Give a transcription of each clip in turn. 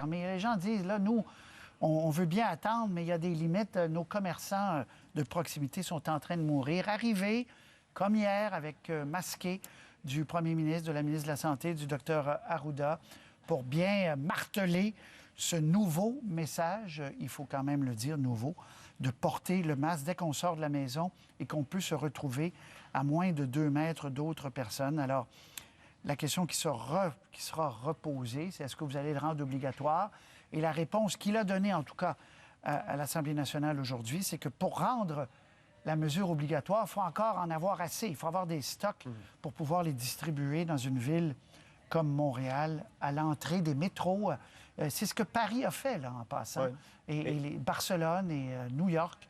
Mais les gens disent, là, nous, on veut bien attendre, mais il y a des limites. Nos commerçants de proximité sont en train de mourir. Arrivé, comme hier, avec masqué du premier ministre, de la ministre de la Santé, du docteur Arruda, pour bien marteler ce nouveau message, il faut quand même le dire, nouveau, de porter le masque dès qu'on sort de la maison et qu'on peut se retrouver à moins de 2 mètres d'autres personnes. Alors, la question qui sera reposée, c'est est-ce que vous allez le rendre obligatoire? Et la réponse qu'il a donnée, en tout cas, à l'Assemblée nationale aujourd'hui, c'est que pour rendre la mesure obligatoire, il faut encore en avoir assez. Il faut avoir des stocks pour pouvoir les distribuer dans une ville comme Montréal, à l'entrée des métros. C'est ce que Paris a fait, là, en passant. Oui. Et Barcelone et New York.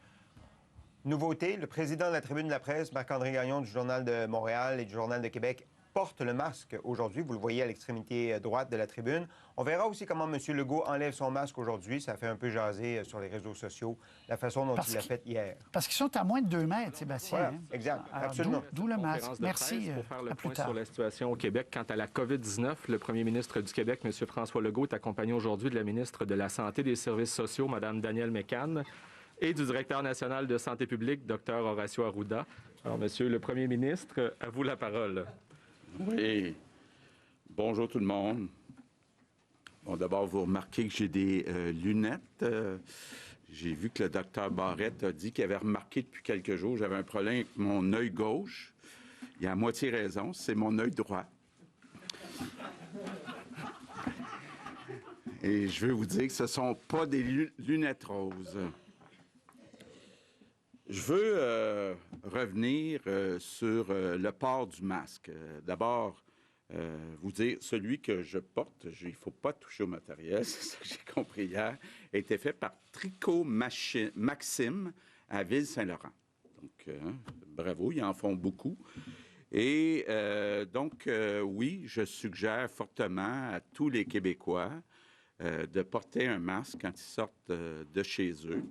Nouveauté, le président de la Tribune de la presse, Marc-André Gagnon, du Journal de Montréal et du Journal de Québec, porte le masque aujourd'hui. Vous le voyez à l'extrémité droite de la tribune. On verra aussi comment M. Legault enlève son masque aujourd'hui. Ça fait un peu jaser sur les réseaux sociaux, la façon dont il l'a fait hier. Parce qu'ils sont à moins de 2 mètres, Sébastien. Voilà, exact, absolument. D'où le masque. Merci. Pour faire le à point plus tard. sur la situation au Québec. Quant à la COVID-19, le premier ministre du Québec, M. François Legault, est accompagné aujourd'hui de la ministre de la Santé et des Services sociaux, Mme Danielle Mécan, et du directeur national de santé publique, Dr Horacio Arruda. Alors, Monsieur le premier ministre, à vous la parole. Oui. Bonjour tout le monde. Bon, d'abord, vous remarquez que j'ai des lunettes. J'ai vu que le docteur Barrette a dit qu'il avait remarqué depuis quelques jours que j'avais un problème avec mon œil gauche. Il a à moitié raison, c'est mon œil droit. Et je veux vous dire que ce ne sont pas des lunettes roses. Je veux revenir sur le port du masque. D'abord, vous dire, celui que je porte, il ne faut pas toucher au matériel, c'est ça que j'ai compris hier, a été fait par Tricot Maxime à Ville-Saint-Laurent. Donc, bravo, ils en font beaucoup. Et oui, je suggère fortement à tous les Québécois de porter un masque quand ils sortent de chez eux.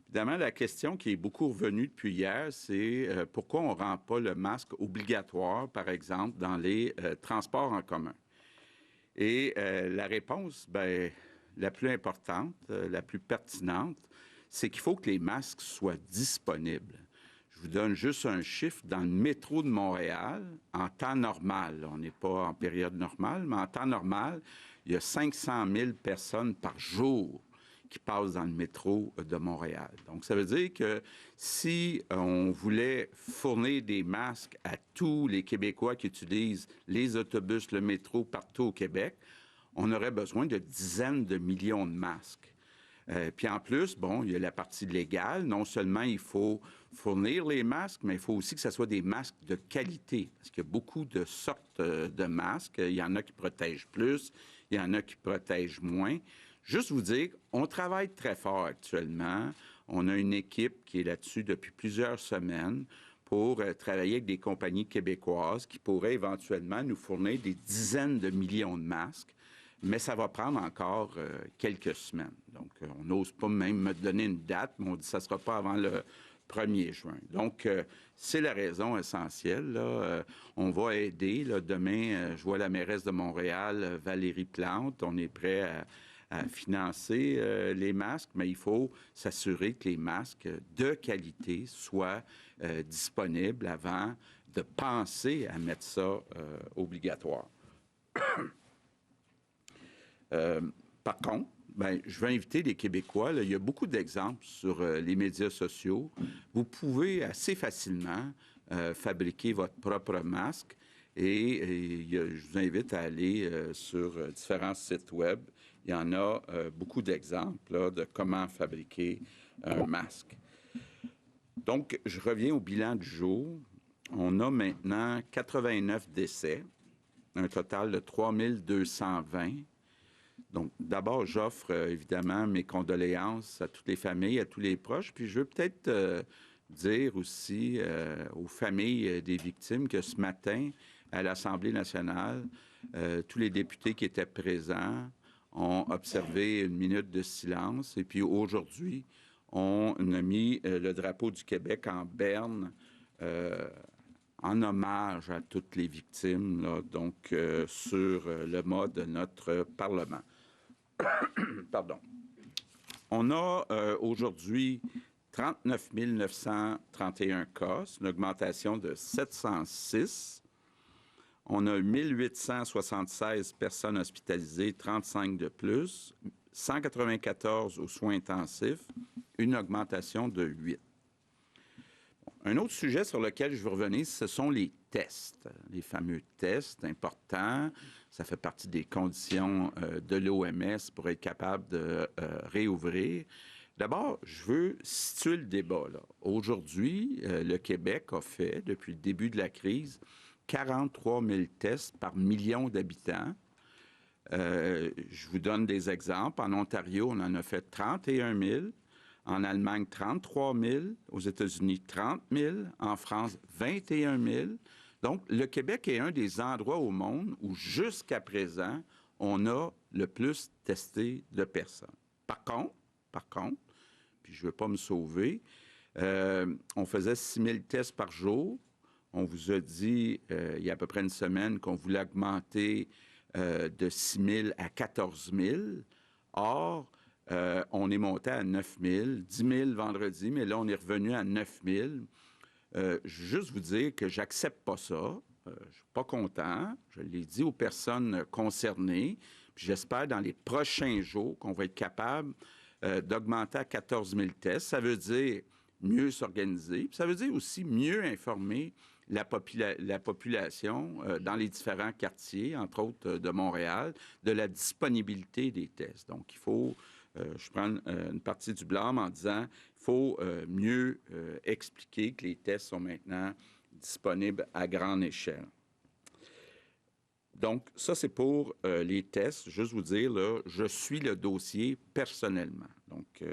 Évidemment, la question qui est beaucoup revenue depuis hier, c'est pourquoi on ne rend pas le masque obligatoire, par exemple, dans les transports en commun. Et la réponse, la plus importante, la plus pertinente, c'est qu'il faut que les masques soient disponibles. Je vous donne juste un chiffre. Dans le métro de Montréal, en temps normal, on n'est pas en période normale, mais en temps normal, il y a 500 000 personnes par jour qui passent dans le métro de Montréal. Donc, ça veut dire que si on voulait fournir des masques à tous les Québécois qui utilisent les autobus, le métro partout au Québec, on aurait besoin de dizaines de millions de masques. Puis en plus, bon, il y a la partie légale. Non seulement il faut fournir les masques, mais il faut aussi que ce soit des masques de qualité. Parce qu'il y a beaucoup de sortes de masques. Il y en a qui protègent plus, il y en a qui protègent moins. Juste vous dire, on travaille très fort actuellement. On a une équipe qui est là-dessus depuis plusieurs semaines pour travailler avec des compagnies québécoises qui pourraient éventuellement nous fournir des dizaines de millions de masques. Mais ça va prendre encore quelques semaines. Donc, on n'ose pas même me donner une date, mais on dit que ça ne sera pas avant le 1er juin. Donc, c'est la raison essentielle. Là. On va aider. Là. Demain, je vois la mairesse de Montréal, Valérie Plante. On est prêt à financer les masques, mais il faut s'assurer que les masques de qualité soient disponibles avant de penser à mettre ça obligatoire. Par contre, je vais inviter les Québécois. Là, il y a beaucoup d'exemples sur les médias sociaux. Vous pouvez assez facilement fabriquer votre propre masque et je vous invite à aller sur différents sites web. Il y en a beaucoup d'exemples là, de comment fabriquer un masque. Donc, je reviens au bilan du jour. On a maintenant 89 décès, un total de 3220. Donc, d'abord, j'offre évidemment mes condoléances à toutes les familles, à tous les proches. Puis, je veux peut-être dire aussi aux familles des victimes que ce matin, à l'Assemblée nationale, tous les députés qui étaient présents ont observé une minute de silence. Et puis, aujourd'hui, on a mis le drapeau du Québec en berne en hommage à toutes les victimes, là, donc sur le mode de notre Parlement. Pardon. On a aujourd'hui 39 931 cas, c'est une augmentation de 706. On a 1876 personnes hospitalisées, 35 de plus, 194 aux soins intensifs, une augmentation de 8. Un autre sujet sur lequel je veux revenir, ce sont les tests, les fameux tests importants. Ça fait partie des conditions de l'OMS pour être capable de réouvrir. D'abord, je veux situer le débat. Aujourd'hui, le Québec a fait, depuis le début de la crise, 43 000 tests par million d'habitants. Je vous donne des exemples. En Ontario, on en a fait 31 000. En Allemagne, 33 000. Aux États-Unis, 30 000. En France, 21 000. Donc, le Québec est un des endroits au monde où, jusqu'à présent, on a le plus testé de personnes. Par contre, puis je ne veux pas me sauver, on faisait 6 000 tests par jour. On vous a dit, il y a à peu près une semaine, qu'on voulait augmenter de 6 000 à 14 000. Or, on est monté à 9 000, 10 000 vendredi, mais là, on est revenu à 9 000. Je veux juste vous dire que j'accepte pas ça. Je ne suis pas content. Je l'ai dit aux personnes concernées. Puis j'espère dans les prochains jours qu'on va être capable d'augmenter à 14 000 tests. Ça veut dire mieux s'organiser. Puis ça veut dire aussi mieux informer la population dans les différents quartiers, entre autres de Montréal, de la disponibilité des tests. Donc, il faut, je prends une partie du blâme en disant, il faut mieux expliquer que les tests sont maintenant disponibles à grande échelle. Donc, ça, c'est pour les tests. Juste vous dire, là, je suis le dossier personnellement. Donc,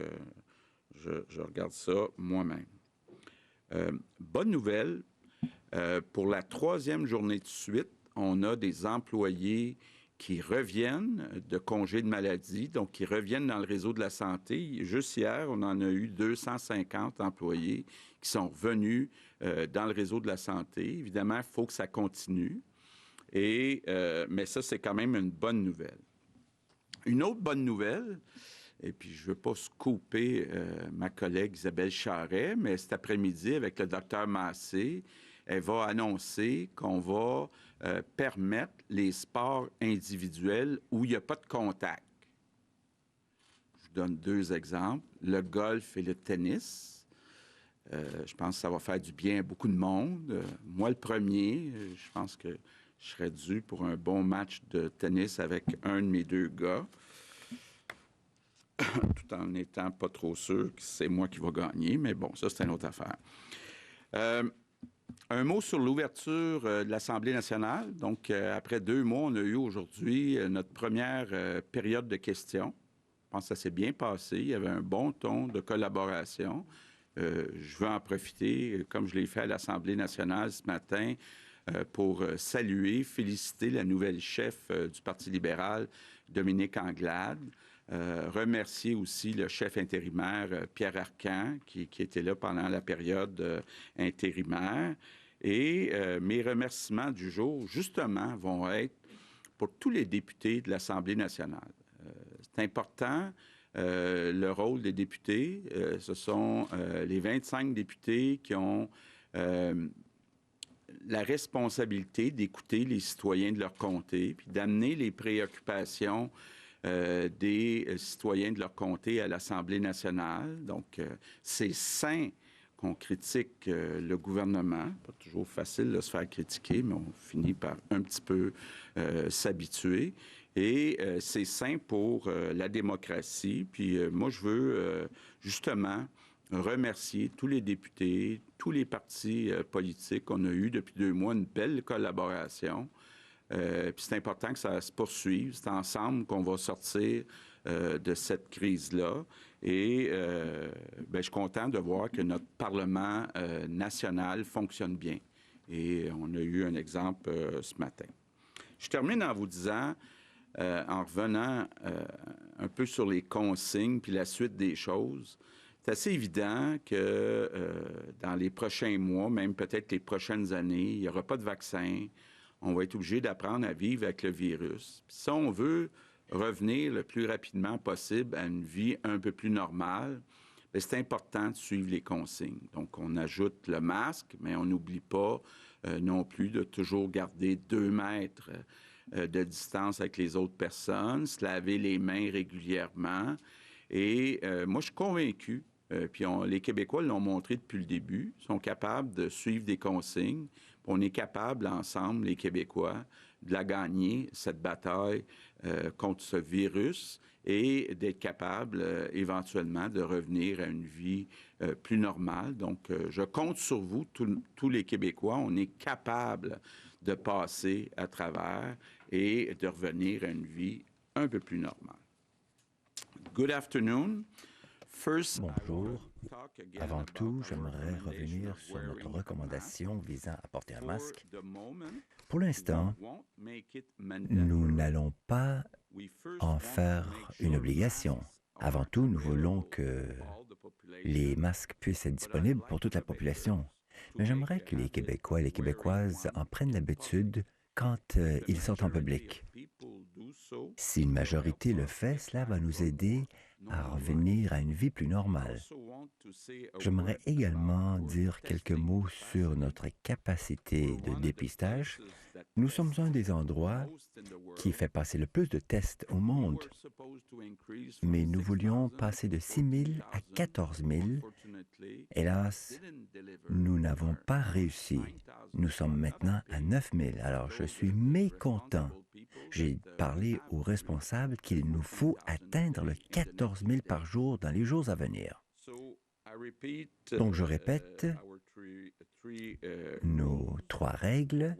je regarde ça moi-même. Bonne nouvelle, pour la 3e journée de suite, on a des employés qui reviennent de congés de maladie, donc qui reviennent dans le réseau de la santé. Juste hier, on en a eu 250 employés qui sont revenus dans le réseau de la santé. Évidemment, il faut que ça continue. Mais ça, c'est quand même une bonne nouvelle. Une autre bonne nouvelle, et puis je ne veux pas scooper ma collègue Isabelle Charret, mais cet après-midi, avec le docteur Massé, elle va annoncer qu'on va permettre les sports individuels où il n'y a pas de contact. Je vous donne 2 exemples, le golf et le tennis. Je pense que ça va faire du bien à beaucoup de monde. Moi, le premier, je pense que je serais dû pour un bon match de tennis avec un de mes 2 gars, tout en n'étant pas trop sûr que c'est moi qui va gagner, mais bon, ça, c'est une autre affaire. Un mot sur l'ouverture de l'Assemblée nationale. Donc, après 2 mois, on a eu aujourd'hui notre première période de questions. Je pense que ça s'est bien passé. Il y avait un bon ton de collaboration. Je veux en profiter, comme je l'ai fait à l'Assemblée nationale ce matin, pour saluer, féliciter la nouvelle chef du Parti libéral, Dominique Anglade. Remercier aussi le chef intérimaire, Pierre Arcan, qui était là pendant la période intérimaire. Et mes remerciements du jour, justement, vont être pour tous les députés de l'Assemblée nationale. C'est important, le rôle des députés. Ce sont les 25 députés qui ont la responsabilité d'écouter les citoyens de leur comté, puis d'amener les préoccupations des citoyens de leur comté à l'Assemblée nationale. Donc, c'est sain qu'on critique le gouvernement. Pas toujours facile de se faire critiquer, mais on finit par un petit peu s'habituer. Et c'est sain pour la démocratie. Puis moi, je veux justement remercier tous les députés, tous les partis politiques. On a eu depuis 2 mois une belle collaboration. Puis c'est important que ça se poursuive. C'est ensemble qu'on va sortir de cette crise-là. Et je suis content de voir que notre Parlement national fonctionne bien. Et on a eu un exemple ce matin. Je termine en vous disant, en revenant un peu sur les consignes puis la suite des choses, c'est assez évident que dans les prochains mois, même peut-être les prochaines années, il n'y aura pas de vaccin. On va être obligé d'apprendre à vivre avec le virus. Puis si on veut revenir le plus rapidement possible à une vie un peu plus normale, bien, c'est important de suivre les consignes. Donc, on ajoute le masque, mais on n'oublie pas non plus de toujours garder 2 mètres de distance avec les autres personnes, se laver les mains régulièrement. Et moi, je suis convaincu, puis les Québécois l'ont montré depuis le début, sont capables de suivre des consignes. On est capable, ensemble, les Québécois, de la gagner, cette bataille contre ce virus, et d'être capable, éventuellement, de revenir à une vie plus normale. Donc, je compte sur vous, tous les Québécois. On est capable de passer à travers et de revenir à une vie un peu plus normale. Good afternoon. First, Bonjour. Avant tout, j'aimerais revenir sur notre recommandation visant à porter un masque. Pour l'instant, nous n'allons pas en faire une obligation. Avant tout, nous voulons que les masques puissent être disponibles pour toute la population. Mais j'aimerais que les Québécois et les Québécoises en prennent l'habitude quand ils sont en public. Si une majorité le fait, cela va nous aider à revenir à une vie plus normale. J'aimerais également dire quelques mots sur notre capacité de dépistage. Nous sommes un des endroits qui fait passer le plus de tests au monde, mais nous voulions passer de 6 000 à 14 000. Hélas, nous n'avons pas réussi. Nous sommes maintenant à 9 000, alors je suis mécontent. J'ai parlé aux responsables qu'il nous faut atteindre le 14 000 par jour dans les jours à venir. Donc, je répète nos 3 règles.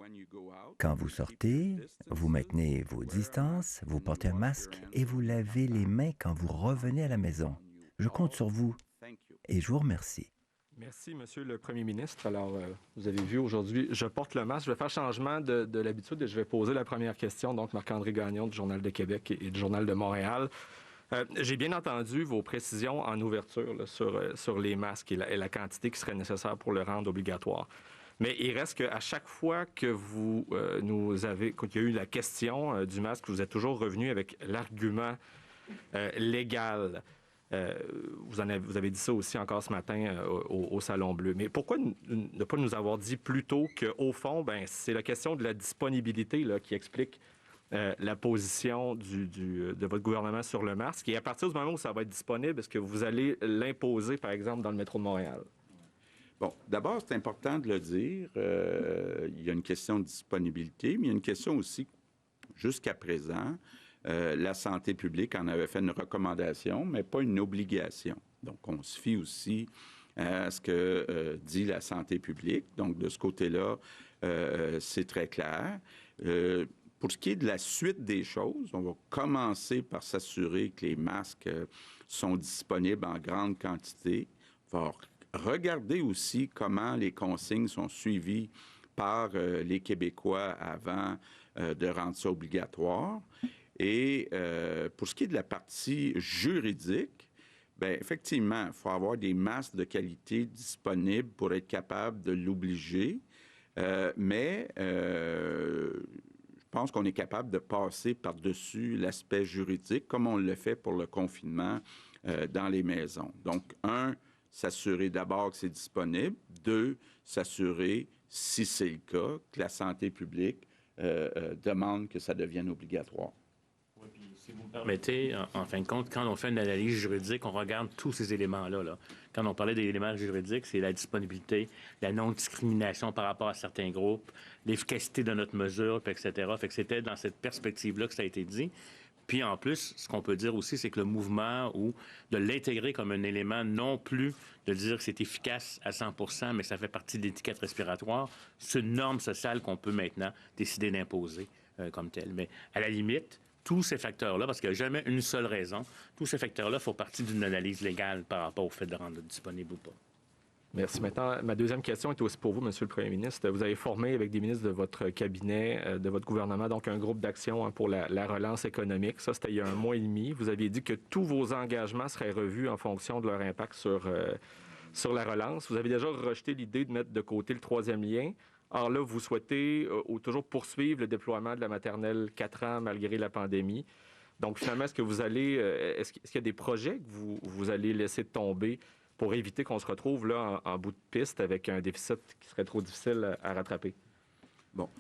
Quand vous sortez, vous maintenez vos distances, vous portez un masque et vous lavez les mains quand vous revenez à la maison. Je compte sur vous et je vous remercie. Merci, Monsieur le Premier ministre. Alors, vous avez vu aujourd'hui, je porte le masque. Je vais faire changement de l'habitude et je vais poser la première question. Donc, Marc-André Gagnon du Journal de Québec et du Journal de Montréal. J'ai bien entendu vos précisions en ouverture là, sur les masques et la quantité qui serait nécessaire pour le rendre obligatoire. Mais il reste qu'à chaque fois que vous qu'il y a eu la question du masque, vous êtes toujours revenu avec l'argument légal. Vous avez dit ça aussi encore ce matin au Salon Bleu. Mais pourquoi ne pas nous avoir dit plus tôt qu'au fond, c'est la question de la disponibilité là, qui explique la position de votre gouvernement sur le masque? Et à partir du moment où ça va être disponible, est-ce que vous allez l'imposer, par exemple, dans le métro de Montréal? Bon, d'abord, c'est important de le dire. Il y a une question de disponibilité, mais il y a une question aussi, jusqu'à présent, la santé publique en avait fait une recommandation, mais pas une obligation. Donc, on se fie aussi à ce que dit la santé publique. Donc, de ce côté-là, c'est très clair. Pour ce qui est de la suite des choses, on va commencer par s'assurer que les masques sont disponibles en grande quantité. On va regarder aussi comment les consignes sont suivies par les Québécois avant de rendre ça obligatoire. Et pour ce qui est de la partie juridique, bien, effectivement, il faut avoir des masques de qualité disponibles pour être capable de l'obliger. Mais je pense qu'on est capable de passer par-dessus l'aspect juridique, comme on le fait pour le confinement dans les maisons. Donc, 1, s'assurer d'abord que c'est disponible. 2, s'assurer, si c'est le cas, que la santé publique demande que ça devienne obligatoire. Si vous me permettez, en fin de compte, quand on fait une analyse juridique, on regarde tous ces éléments-là. Là. Quand on parlait des éléments juridiques, c'est la disponibilité, la non-discrimination par rapport à certains groupes, l'efficacité de notre mesure, etc. Fait que c'était dans cette perspective-là que ça a été dit. Puis en plus, ce qu'on peut dire aussi, c'est que le mouvement ou de l'intégrer comme un élément non plus de dire que c'est efficace à 100%, mais ça fait partie de l'étiquette respiratoire, c'est une norme sociale qu'on peut maintenant décider d'imposer comme telle. Mais à la limite, tous ces facteurs-là, parce qu'il n'y a jamais une seule raison, tous ces facteurs-là font partie d'une analyse légale par rapport au fait de rendre disponible ou pas. Merci. Maintenant, ma deuxième question est aussi pour vous, Monsieur le Premier ministre. Vous avez formé avec des ministres de votre cabinet, de votre gouvernement, donc un groupe d'action pour la relance économique. Ça, c'était il y a 1 mois et demi. Vous aviez dit que tous vos engagements seraient revus en fonction de leur impact sur la relance. Vous avez déjà rejeté l'idée de mettre de côté le 3e lien. Or là, vous souhaitez toujours poursuivre le déploiement de la maternelle 4 ans malgré la pandémie. Donc, finalement, est-ce qu'il y a des projets que vous allez laisser tomber pour éviter qu'on se retrouve là en bout de piste avec un déficit qui serait trop difficile à rattraper? Bon.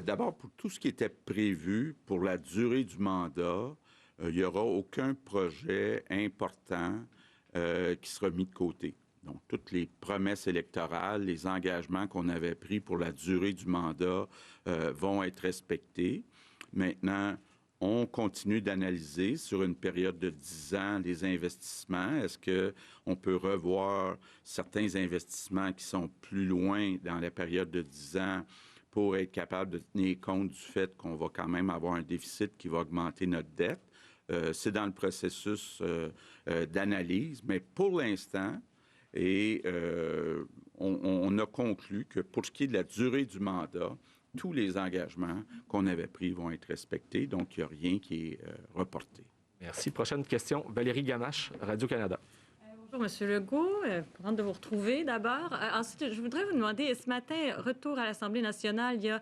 D'abord, pour tout ce qui était prévu pour la durée du mandat, il n'y aura aucun projet important qui sera mis de côté. Donc, toutes les promesses électorales, les engagements qu'on avait pris pour la durée du mandat vont être respectés. Maintenant, on continue d'analyser sur une période de 10 ans les investissements. Est-ce qu'on peut revoir certains investissements qui sont plus loin dans la période de 10 ans pour être capable de tenir compte du fait qu'on va quand même avoir un déficit qui va augmenter notre dette? C'est dans le processus d'analyse, mais pour l'instant, on a conclu que pour ce qui est de la durée du mandat, tous les engagements qu'on avait pris vont être respectés, donc il n'y a rien qui est reporté. Merci. Prochaine question, Valérie Ganache, Radio-Canada. Bonjour, M. Legault. Contente de vous retrouver d'abord. Ensuite, je voudrais vous demander, ce matin, retour à l'Assemblée nationale, il y a,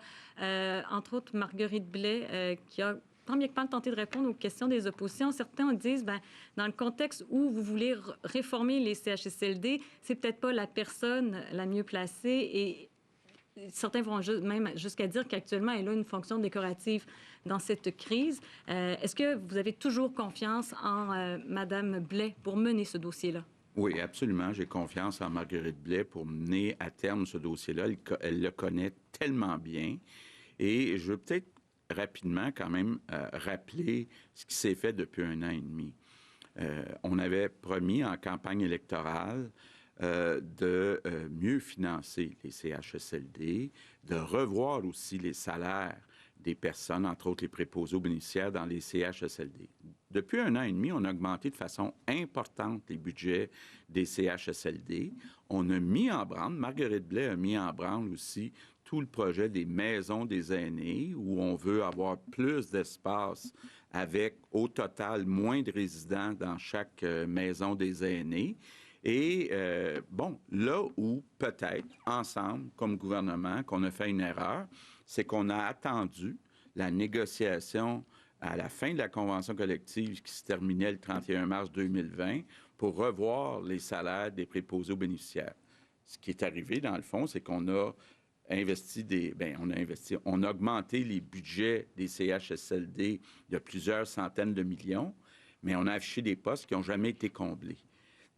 entre autres, Marguerite Blais qui a tant bien que mal tenté de répondre aux questions des oppositions. Certains disent, dans le contexte où vous voulez réformer les CHSLD, c'est peut-être pas la personne la mieux placée et certains vont même jusqu'à dire qu'actuellement, elle a une fonction décorative dans cette crise. Est-ce que vous avez toujours confiance en Mme Blais pour mener ce dossier-là? Oui, absolument. J'ai confiance en Marguerite Blais pour mener à terme ce dossier-là. Elle le connaît tellement bien. Et je veux peut-être rapidement quand même rappeler ce qui s'est fait depuis 1 an et demi. On avait promis en campagne électorale de mieux financer les CHSLD, de revoir aussi les salaires des personnes, entre autres les préposés aux bénéficiaires dans les CHSLD. Depuis 1 an et demi, on a augmenté de façon importante les budgets des CHSLD. On a mis en branle, Marguerite Blais a mis en branle aussi tout le projet des maisons des aînés, où on veut avoir plus d'espace avec, au total, moins de résidents dans chaque maison des aînés. Et, là où peut-être, ensemble, comme gouvernement, qu'on a fait une erreur, c'est qu'on a attendu la négociation à la fin de la convention collective qui se terminait le 31 mars 2020 pour revoir les salaires des préposés aux bénéficiaires. Ce qui est arrivé, dans le fond, c'est qu'on a on a augmenté les budgets des CHSLD de plusieurs centaines de millions, mais on a affiché des postes qui n'ont jamais été comblés.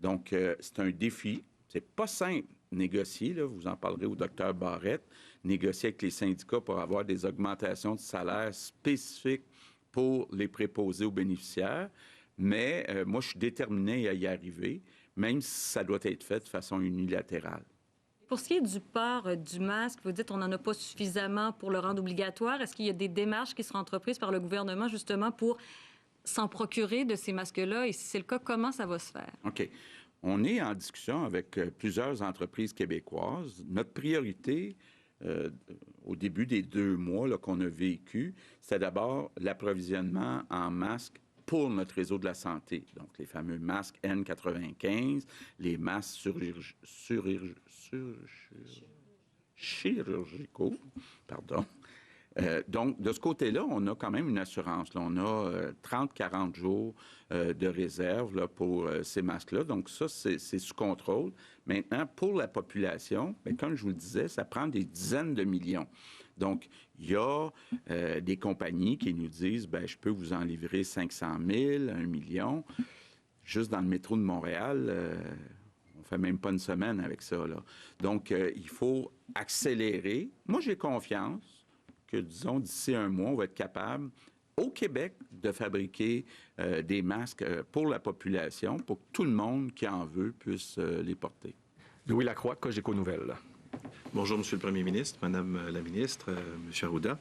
Donc, c'est un défi. C'est pas simple négocier, là, vous en parlerez au Dr Barrette, négocier avec les syndicats pour avoir des augmentations de salaire spécifiques pour les préposés aux bénéficiaires. Mais moi, je suis déterminé à y arriver, même si ça doit être fait de façon unilatérale. Pour ce qui est du port du masque, vous dites qu'on n'en a pas suffisamment pour le rendre obligatoire. Est-ce qu'il y a des démarches qui seront entreprises par le gouvernement justement pour s'en procurer de ces masques-là? Et si c'est le cas, comment ça va se faire? OK. On est en discussion avec plusieurs entreprises québécoises. Notre priorité, au début des 2 mois qu'on a vécu, c'est d'abord l'approvisionnement en masques pour notre réseau de la santé. Donc, les fameux masques N95, les masques chirurgicaux, pardon. Donc, de ce côté-là, on a quand même une assurance. Là, on a 30-40 jours de réserve là, pour ces masques-là. Donc, ça, c'est sous contrôle. Maintenant, pour la population, bien, comme je vous le disais, ça prend des dizaines de millions. Donc, il y a des compagnies qui nous disent, bien, je peux vous en livrer 500 000, 1 million. Juste dans le métro de Montréal, on fait même pas une semaine avec ça, là. Donc, il faut accélérer. Moi, j'ai confiance que, disons, d'ici 1 mois, on va être capable, au Québec, de fabriquer des masques pour la population, pour que tout le monde qui en veut puisse les porter. Louis Lacroix, Cogeco Nouvelles. Bonjour, Monsieur le Premier ministre, Madame la ministre, Monsieur Arruda.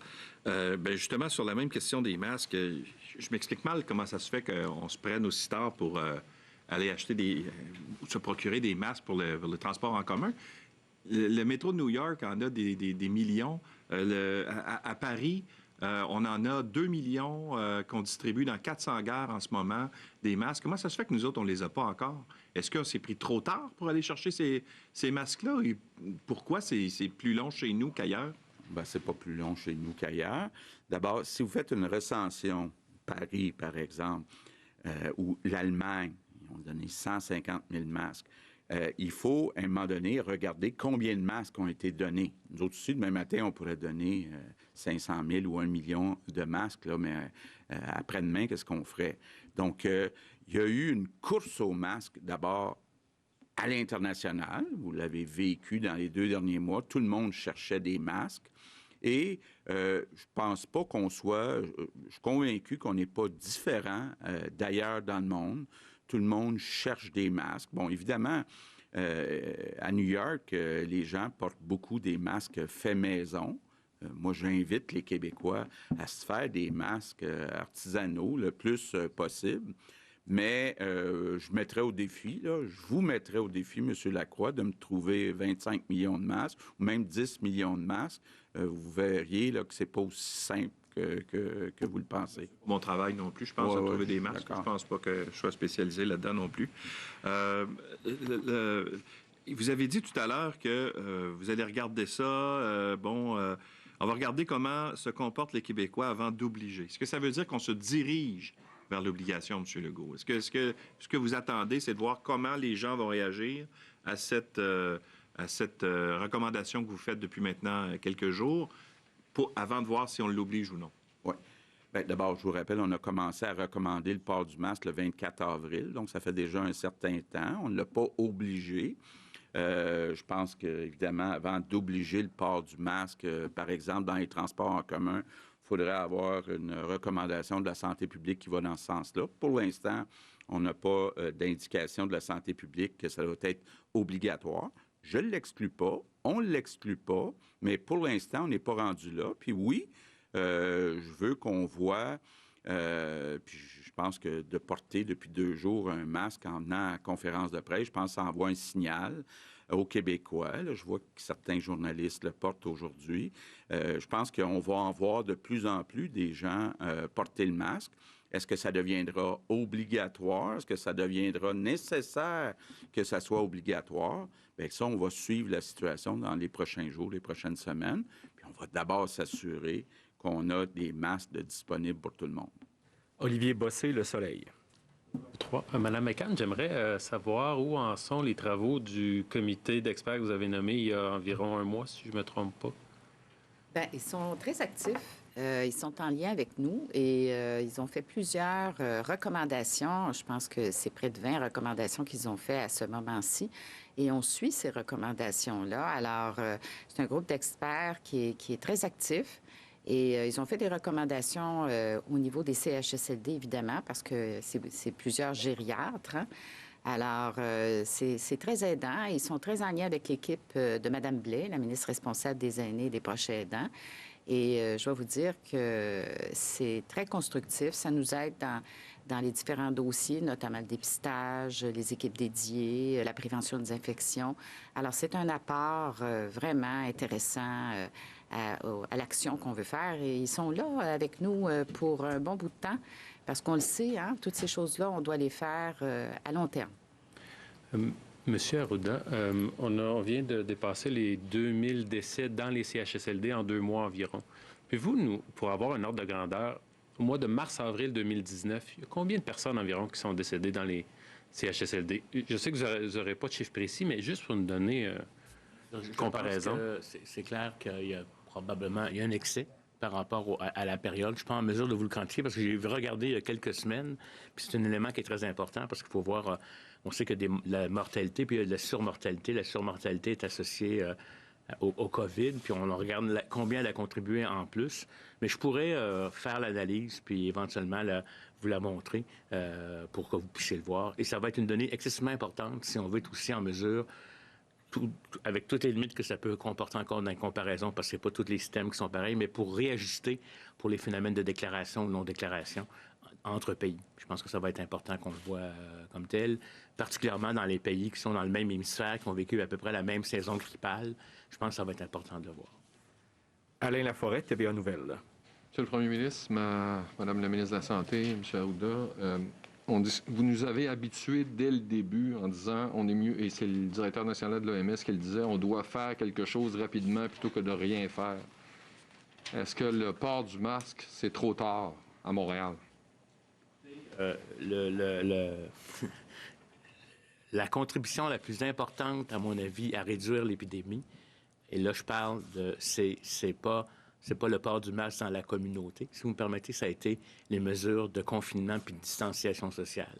Justement, sur la même question des masques, je m'explique mal comment ça se fait qu'on se prenne aussi tard pour aller acheter se procurer des masques pour le transport en commun. Le métro de New York en a des millions. À Paris, on en a 2 millions qu'on distribue dans 400 gares en ce moment, des masques. Comment ça se fait que nous autres, on ne les a pas encore? Est-ce qu'on s'est pris trop tard pour aller chercher ces masques-là? Et pourquoi c'est plus long chez nous qu'ailleurs? Bien, c'est pas plus long chez nous qu'ailleurs. D'abord, si vous faites une recension Paris, par exemple, ou l'Allemagne, ils ont donné 150 000 masques. Il faut, à un moment donné, regarder combien de masques ont été donnés. Nous autres aussi, demain matin, on pourrait donner 500 000 ou 1 million de masques, là, mais après-demain, qu'est-ce qu'on ferait? Donc, il y a eu une course aux masques, d'abord, à l'international. Vous l'avez vécu dans les 2 derniers mois. Tout le monde cherchait des masques. Et je pense pas qu'on soit... Je suis convaincu qu'on n'est pas différent d'ailleurs dans le monde. Tout le monde cherche des masques. Bon, évidemment, à New York, les gens portent beaucoup des masques faits maison. Moi, j'invite les Québécois à se faire des masques artisanaux le plus possible. Mais je mettrais au défi, là, je vous mettrais au défi, M. Lacroix, de me trouver 25 millions de masques ou même 10 millions de masques. Vous verriez là, que c'est pas aussi simple que vous le pensez. Mon travail non plus, je pense, à trouver des masques. Je pense pas que je sois spécialisé là-dedans non plus. Vous avez dit tout à l'heure que vous allez regarder ça. On va regarder comment se comportent les Québécois avant d'obliger. Est-ce que ça veut dire qu'on se dirige vers l'obligation, M. Legault? Est-ce que vous attendez, c'est de voir comment les gens vont réagir à cette recommandation que vous faites depuis maintenant quelques jours, avant de voir si on l'oblige ou non? Oui. Bien, d'abord, je vous rappelle, on a commencé à recommander le port du masque le 24 avril, donc ça fait déjà un certain temps. On ne l'a pas obligé. Je pense qu'évidemment, avant d'obliger le port du masque, par exemple, dans les transports en commun, il faudrait avoir une recommandation de la santé publique qui va dans ce sens-là. Pour l'instant, on n'a pas d'indication de la santé publique que ça doit être obligatoire. Je ne l'exclus pas, on ne l'exclue pas, mais pour l'instant, on n'est pas rendu là. Puis oui, je veux qu'on voit, puis je pense que de porter depuis 2 jours un masque en venant à la conférence de presse, je pense que ça envoie un signal aux Québécois. Là, je vois que certains journalistes le portent aujourd'hui. Je pense qu'on va en voir de plus en plus des gens porter le masque. Est-ce que ça deviendra obligatoire? Est-ce que ça deviendra nécessaire que ça soit obligatoire? Bien, ça, on va suivre la situation dans les prochains jours, les prochaines semaines. Puis on va d'abord s'assurer qu'on a des masques disponibles pour tout le monde. Olivier Bossé, Le Soleil. Madame McCann, j'aimerais savoir où en sont les travaux du comité d'experts que vous avez nommé il y a environ 1 mois, si je ne me trompe pas. Bien, ils sont très actifs. Ils sont en lien avec nous et ils ont fait plusieurs recommandations. Je pense que c'est près de 20 recommandations qu'ils ont fait à ce moment-ci. Et on suit ces recommandations-là. Alors, c'est un groupe d'experts qui est très actif. Et ils ont fait des recommandations au niveau des CHSLD, évidemment, parce que c'est plusieurs gériatres. Hein? Alors, c'est très aidant. Ils sont très en lien avec l'équipe de Mme Blais, la ministre responsable des aînés et des proches aidants. Et je dois vous dire que c'est très constructif. Ça nous aide dans les différents dossiers, notamment le dépistage, les équipes dédiées, la prévention des infections. Alors, c'est un apport vraiment intéressant à l'action qu'on veut faire. Et ils sont là avec nous pour un bon bout de temps, parce qu'on le sait, hein, toutes ces choses-là, on doit les faire à long terme. Monsieur Arruda, on vient de dépasser les 2000 décès dans les CHSLD en 2 mois environ. Pouvez-vous, pour avoir un ordre de grandeur, au mois de mars-avril 2019, il y a combien de personnes environ qui sont décédées dans les CHSLD? Je sais que vous n'aurez pas de chiffre précis, mais juste pour nous donner une comparaison. C'est clair qu'il y a probablement un excès par rapport à la période. Je ne suis pas en mesure de vous le quantifier parce que j'ai regardé il y a quelques semaines, puis c'est un élément qui est très important parce qu'il faut voir, on sait que la mortalité, puis il y a de la surmortalité. La surmortalité est associée au COVID, puis on regarde combien elle a contribué en plus. Mais je pourrais faire l'analyse, puis éventuellement vous la montrer pour que vous puissiez le voir. Et ça va être une donnée excessivement importante si on veut être aussi en mesure, avec toutes les limites que ça peut comporter encore dans la comparaison, parce que ce n'est pas tous les systèmes qui sont pareils, mais pour réajuster pour les phénomènes de déclaration ou non-déclaration entre pays. Je pense que ça va être important qu'on le voit comme tel, particulièrement dans les pays qui sont dans le même hémisphère, qui ont vécu à peu près la même saison grippale. Je pense que ça va être important de le voir. Alain Laforêt, TVA Nouvelles. Monsieur le Premier ministre, Madame la ministre de la Santé, M. Arruda, vous nous avez habitués dès le début en disant on est mieux, et c'est le directeur national de l'OMS qui le disait, on doit faire quelque chose rapidement plutôt que de rien faire. Est-ce que le port du masque, c'est trop tard à Montréal? la contribution la plus importante, à mon avis, à réduire l'épidémie, et là, je parle de... C'est pas le port du masque dans la communauté. Si vous me permettez, ça a été les mesures de confinement puis de distanciation sociale.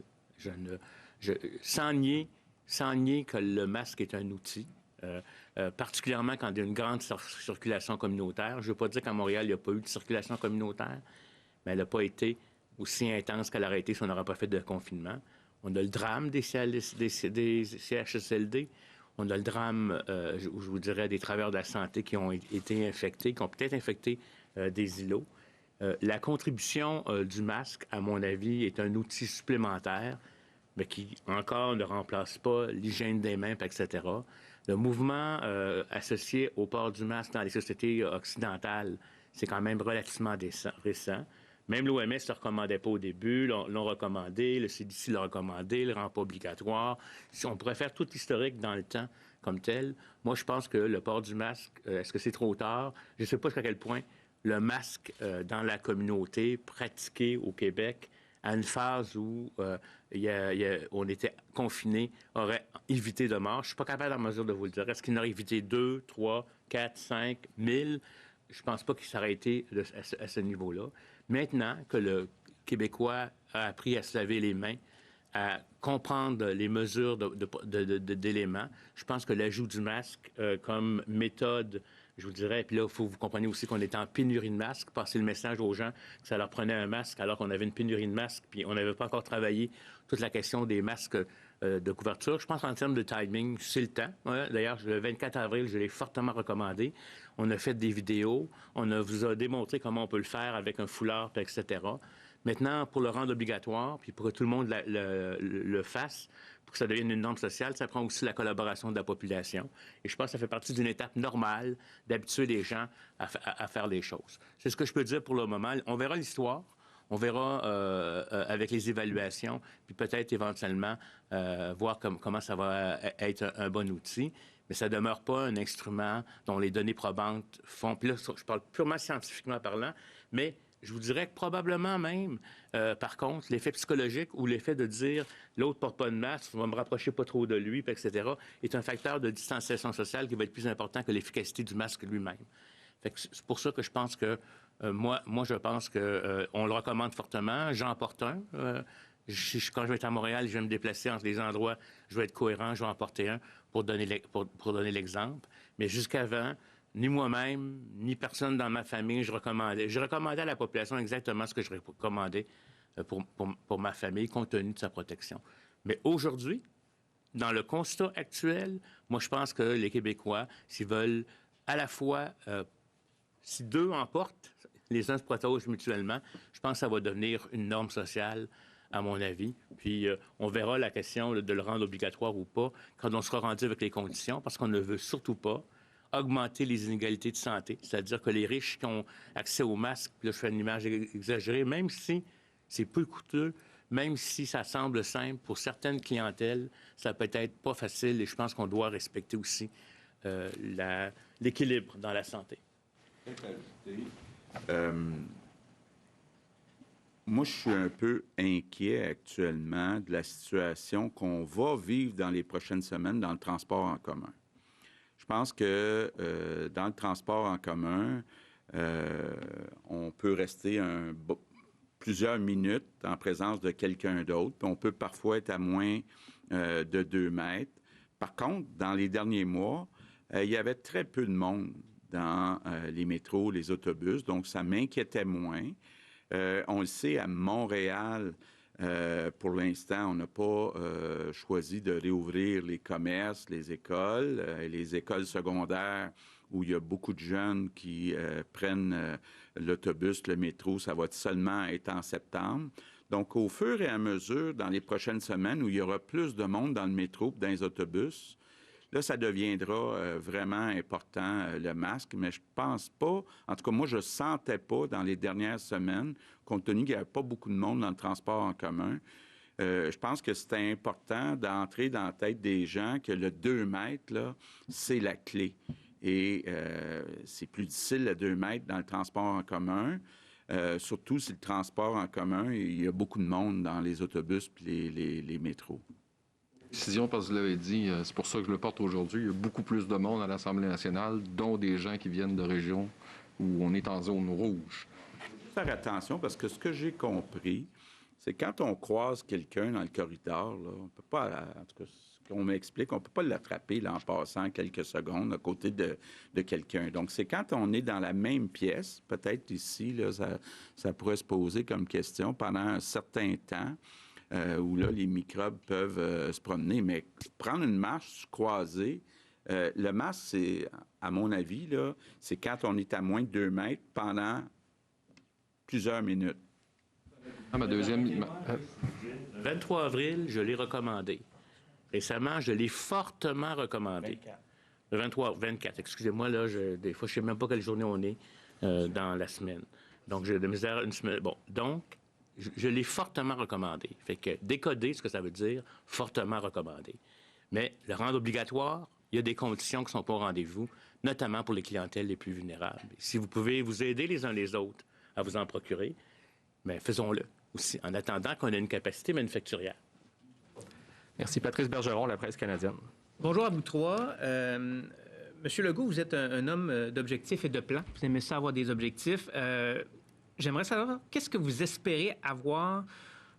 Sans nier que le masque est un outil, particulièrement quand il y a une grande circulation communautaire. Je ne veux pas dire qu'à Montréal, il n'y a pas eu de circulation communautaire, mais elle n'a pas été aussi intense qu'elle aurait été si on n'aurait pas fait de confinement. On a le drame des CHSLD. On a le drame, je vous dirais, des travailleurs de la santé qui ont été infectés, qui ont peut-être infecté des îlots. La contribution du masque, à mon avis, est un outil supplémentaire, mais qui encore ne remplace pas l'hygiène des mains, etc. Le mouvement associé au port du masque dans les sociétés occidentales, c'est quand même relativement récent. Même l'OMS ne le recommandait pas au début, l'ont recommandé, le CDC l'a recommandé, le rend pas obligatoire. Si on pourrait faire tout l'historique dans le temps comme tel, moi, je pense que le port du masque, est-ce que c'est trop tard? Je ne sais pas jusqu'à quel point le masque dans la communauté, pratiqué au Québec, à une phase où on était confiné, aurait évité de mort. Je ne suis pas capable en mesure de vous le dire. Est-ce qu'il aurait évité 2, 3, 4, 5, 1000? Je ne pense pas qu'il s'aurait été à ce niveau-là. Maintenant que le Québécois a appris à se laver les mains, à comprendre les mesures d'éléments, je pense que l'ajout du masque comme méthode, je vous dirais, puis là, il faut que vous compreniez aussi qu'on était en pénurie de masques, passer le message aux gens que ça leur prenait un masque alors qu'on avait une pénurie de masques, puis on n'avait pas encore travaillé toute la question des masques de couverture. Je pense qu'en termes de timing, c'est le temps. Ouais. D'ailleurs, le 24 avril, je l'ai fortement recommandé. On a fait des vidéos, vous a démontré comment on peut le faire avec un foulard, etc. Maintenant, pour le rendre obligatoire, puis pour que tout le monde le fasse, pour que ça devienne une norme sociale, ça prend aussi la collaboration de la population. Et je pense que ça fait partie d'une étape normale d'habituer les gens à faire les choses. C'est ce que je peux dire pour le moment. On verra l'histoire. On verra avec les évaluations, puis peut-être éventuellement voir comment ça va être un bon outil. Mais ça ne demeure pas un instrument dont les données probantes font... Puis là, je parle purement scientifiquement parlant, mais je vous dirais que probablement même, par contre, l'effet psychologique ou l'effet de dire l'autre ne porte pas de masque, on va me rapprocher pas trop de lui, etc., est un facteur de distanciation sociale qui va être plus important que l'efficacité du masque lui-même. Fait que c'est pour ça que je pense que moi, je pense qu'on le recommande fortement. J'en porte un. Quand je vais être à Montréal, je vais me déplacer entre les endroits, je vais être cohérent, je vais en porter un pour donner l'exemple. Mais jusqu'avant, ni moi-même, ni personne dans ma famille, je recommandais. Je recommandais à la population exactement ce que je recommandais pour ma famille, compte tenu de sa protection. Mais aujourd'hui, dans le constat actuel, moi, je pense que les Québécois, s'ils veulent à la fois... si deux en portent, les uns se protègent mutuellement, je pense que ça va devenir une norme sociale, à mon avis. Puis, on verra la question de le rendre obligatoire ou pas quand on sera rendu avec les conditions, parce qu'on ne veut surtout pas augmenter les inégalités de santé. C'est-à-dire que les riches qui ont accès aux masques, là, je fais une image exagérée, même si c'est peu coûteux, même si ça semble simple, pour certaines clientèles, ça peut être pas facile et je pense qu'on doit respecter aussi l'équilibre dans la santé. Moi, je suis un peu inquiet actuellement de la situation qu'on va vivre dans les prochaines semaines dans le transport en commun. Je pense que dans le transport en commun, on peut rester plusieurs minutes en présence de quelqu'un d'autre, puis on peut parfois être à moins de 2 mètres. Par contre, dans les derniers mois, il y avait très peu de monde dans les métros, les autobus, donc ça m'inquiétait moins. On le sait, à Montréal, pour l'instant, on n'a pas choisi de réouvrir les commerces, les écoles secondaires où il y a beaucoup de jeunes qui prennent l'autobus, le métro. Ça va seulement être en septembre. Donc, au fur et à mesure, dans les prochaines semaines, où il y aura plus de monde dans le métro que dans les autobus, là, ça deviendra vraiment important, le masque, mais je pense pas, en tout cas, moi, je ne sentais pas dans les dernières semaines, compte tenu qu'il n'y avait pas beaucoup de monde dans le transport en commun, je pense que c'était important d'entrer dans la tête des gens que le 2 mètres, là, c'est la clé. Et c'est plus difficile, le 2 mètres, dans le transport en commun. surtout si le transport en commun, il y a beaucoup de monde dans les autobus et les métros. Décision, parce que vous l'avez dit, c'est pour ça que je le porte aujourd'hui. Il y a beaucoup plus de monde à l'Assemblée nationale, dont des gens qui viennent de régions où on est en zone rouge. Faire attention, parce que ce que j'ai compris, c'est quand on croise quelqu'un dans le corridor, là, on peut pas, en tout cas, ce qu'on m'explique, on ne peut pas l'attraper là, en passant quelques secondes à côté de quelqu'un. Donc, c'est quand on est dans la même pièce, peut-être ici, là, ça pourrait se poser comme question pendant un certain temps, où là, les microbes peuvent se promener. Mais prendre une marche croisée, le masque, c'est, à mon avis, là, c'est quand on est à moins de 2 mètres pendant plusieurs minutes. Ma deuxième... Le 23 avril, je l'ai recommandé. Récemment, je l'ai fortement recommandé. 24, excusez-moi, là, des fois, je ne sais même pas quelle journée on est dans la semaine. Donc, j'ai de misère une semaine. Bon, donc, je l'ai fortement recommandé. Fait que décoder, ce que ça veut dire, fortement recommandé. Mais le rendre obligatoire, il y a des conditions qui ne sont pas au rendez-vous, notamment pour les clientèles les plus vulnérables. Si vous pouvez vous aider les uns les autres à vous en procurer, bien, faisons-le aussi, en attendant qu'on ait une capacité manufacturière. Merci. Patrice Bergeron, La Presse canadienne. Bonjour à vous trois. Monsieur Legault, vous êtes un homme d'objectifs et de plans. Vous aimez ça avoir des objectifs. J'aimerais savoir, qu'est-ce que vous espérez avoir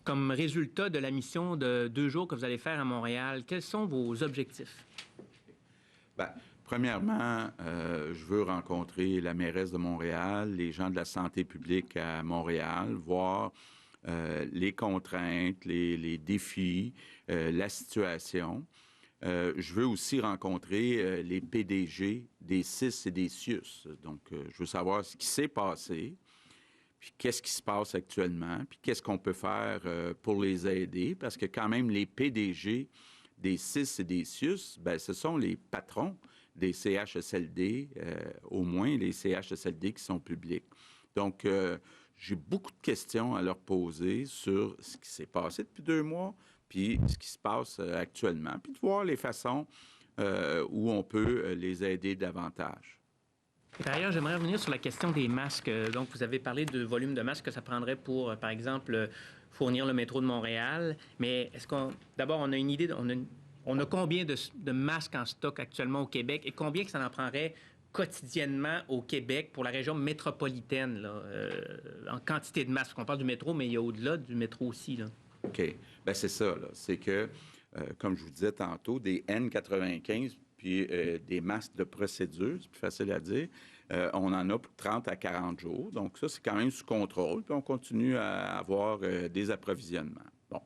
comme résultat de la mission de 2 jours que vous allez faire à Montréal? Quels sont vos objectifs? Bien, premièrement, je veux rencontrer la mairesse de Montréal, les gens de la santé publique à Montréal, voir les contraintes, les défis, la situation. Je veux aussi rencontrer les PDG des CIS et des CIUS. Donc, je veux savoir ce qui s'est passé, puis qu'est-ce qui se passe actuellement, puis qu'est-ce qu'on peut faire pour les aider, parce que quand même, les PDG des CIS et des CIUS, bien, ce sont les patrons des CHSLD, au moins les CHSLD qui sont publics. Donc, j'ai beaucoup de questions à leur poser sur ce qui s'est passé depuis 2 mois, puis ce qui se passe actuellement, puis de voir les façons où on peut les aider davantage. Par ailleurs, j'aimerais revenir sur la question des masques. Donc, vous avez parlé de volume de masques que ça prendrait pour, par exemple, fournir le métro de Montréal. Mais est-ce qu'on... D'abord, on a une idée, on a combien de masques en stock actuellement au Québec et combien que ça en prendrait quotidiennement au Québec pour la région métropolitaine, là, en quantité de masques? On parle du métro, mais il y a au-delà du métro aussi, là. OK. Bien, c'est ça, là. C'est que, comme je vous disais tantôt, des N95 puis des masques de procédure, c'est plus facile à dire, on en a pour 30 à 40 jours. Donc, ça, c'est quand même sous contrôle. Puis, on continue à avoir des approvisionnements. Bon.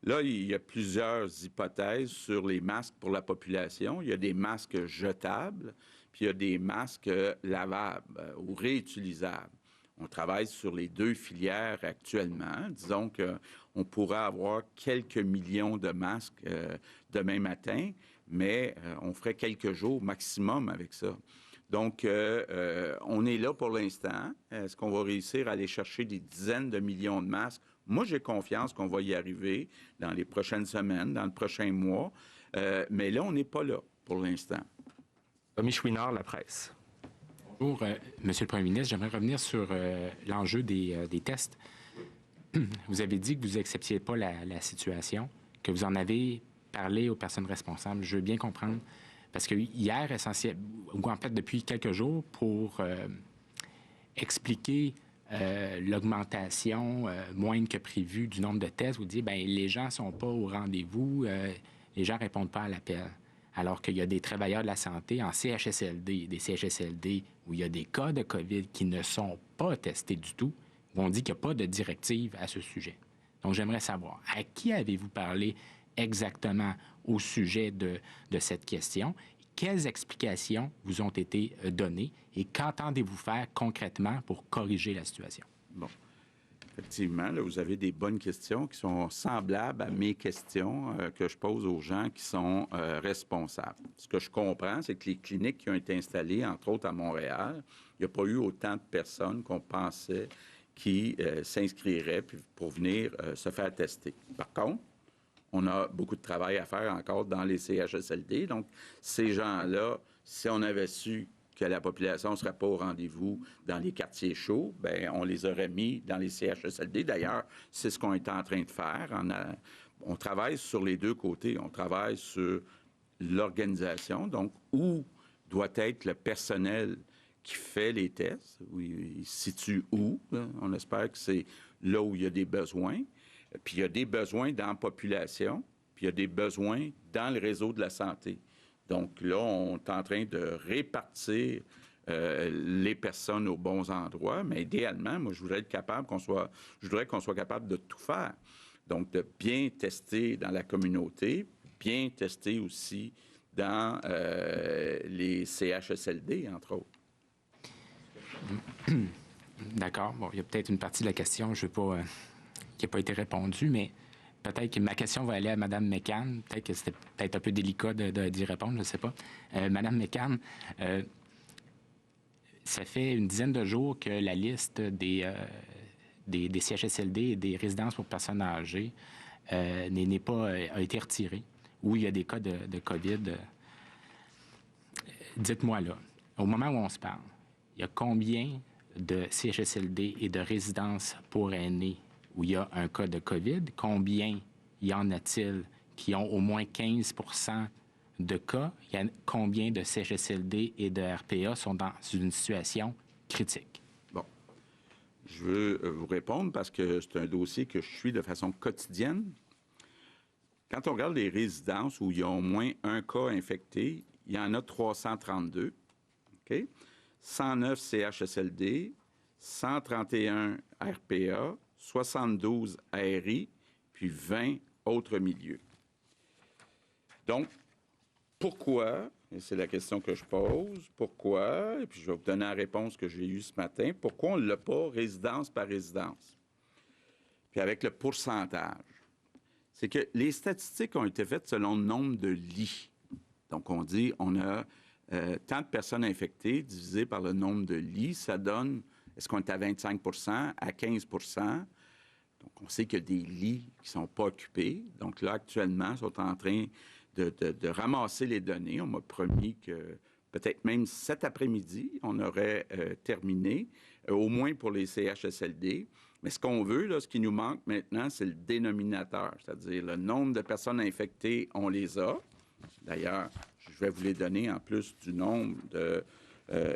Là, il y a plusieurs hypothèses sur les masques pour la population. Il y a des masques jetables, puis il y a des masques lavables ou réutilisables. On travaille sur les 2 filières actuellement. Disons qu'on pourra avoir quelques millions de masques demain matin, mais on ferait quelques jours maximum avec ça. Donc, on est là pour l'instant. Est-ce qu'on va réussir à aller chercher des dizaines de millions de masques? Moi, j'ai confiance qu'on va y arriver dans les prochaines semaines, dans le prochain mois. Mais là, on n'est pas là pour l'instant. Tommy Chouinard, La Presse. Bonjour, Monsieur le Premier ministre. J'aimerais revenir sur l'enjeu des tests. Vous avez dit que vous n'acceptiez pas la situation, que vous en avez parlé aux personnes responsables. Je veux bien comprendre, parce que hier, ou en fait depuis quelques jours, pour expliquer l'augmentation moindre que prévu du nombre de tests, vous dites, bien, les gens ne sont pas au rendez-vous, les gens ne répondent pas à l'appel. Alors qu'il y a des travailleurs de la santé en CHSLD, des CHSLD où il y a des cas de COVID qui ne sont pas testés du tout, où on dit qu'il n'y a pas de directive à ce sujet. Donc, j'aimerais savoir, à qui avez-vous parlé exactement au sujet de cette question? Quelles explications vous ont été données et qu'entendez-vous faire concrètement pour corriger la situation? Bon. Effectivement, là, vous avez des bonnes questions qui sont semblables à mes questions que je pose aux gens qui sont responsables. Ce que je comprends, c'est que les cliniques qui ont été installées, entre autres à Montréal, il n'y a pas eu autant de personnes qu'on pensait qui s'inscriraient pour venir se faire tester. Par contre, on a beaucoup de travail à faire encore dans les CHSLD. Donc, ces gens-là, si on avait su que la population ne serait pas au rendez-vous dans les quartiers chauds, bien, on les aurait mis dans les CHSLD. D'ailleurs, c'est ce qu'on est en train de faire. On travaille sur les deux côtés. On travaille sur l'organisation, donc où doit être le personnel qui fait les tests, où il se situe où. On espère que c'est là où il y a des besoins. Puis il y a des besoins dans la population, puis il y a des besoins dans le réseau de la santé. Donc là, on est en train de répartir les personnes aux bons endroits, mais idéalement, moi, je voudrais qu'on soit capable de tout faire. Donc, de bien tester dans la communauté, bien tester aussi dans les CHSLD, entre autres. D'accord. Bon, il y a peut-être une partie de la question, qui n'a pas été répondue, mais peut-être que ma question va aller à Mme McCann. Peut-être que c'était peut-être un peu délicat d'y répondre, je ne sais pas. Mme McCann, ça fait une dizaine de jours que la liste des CHSLD et des résidences pour personnes âgées a été retirée, où il y a des cas de COVID. Dites-moi là, au moment où on se parle, il y a combien de CHSLD et de résidences pour aînés où il y a un cas de COVID? Combien y en a-t-il qui ont au moins 15 de cas? Il y a combien de CHSLD et de RPA sont dans une situation critique? Bon. Je veux vous répondre parce que c'est un dossier que je suis de façon quotidienne. Quand on regarde les résidences où il y a au moins un cas infecté, il y en a 332. OK? 109 CHSLD, 131 RPA, 72 ARI, puis 20 autres milieux. Donc, pourquoi, et c'est la question que je pose, pourquoi, et puis je vais vous donner la réponse que j'ai eue ce matin, pourquoi on ne l'a pas résidence par résidence? Puis avec le pourcentage. C'est que les statistiques ont été faites selon le nombre de lits. Donc, on dit, on a tant de personnes infectées divisé par le nombre de lits, ça donne, est-ce qu'on est à 25 à 15 Donc, on sait qu'il y a des lits qui ne sont pas occupés. Donc là, actuellement, ils sont en train de ramasser les données. On m'a promis que peut-être même cet après-midi, on aurait terminé, au moins pour les CHSLD. Mais ce qu'on veut, là, ce qui nous manque maintenant, c'est le dénominateur, c'est-à-dire le nombre de personnes infectées, on les a. D'ailleurs, je vais vous les donner en plus du nombre de...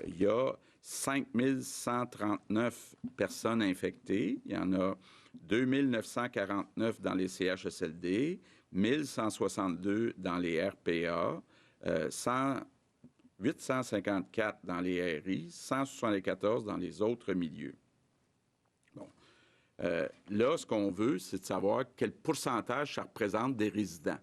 il y a 5 139 personnes infectées. Il y en a 2 949 dans les CHSLD, 1 162 dans les RPA, 854 dans les RI, 174 dans les autres milieux. Bon. Là, ce qu'on veut, c'est de savoir quel pourcentage ça représente des résidents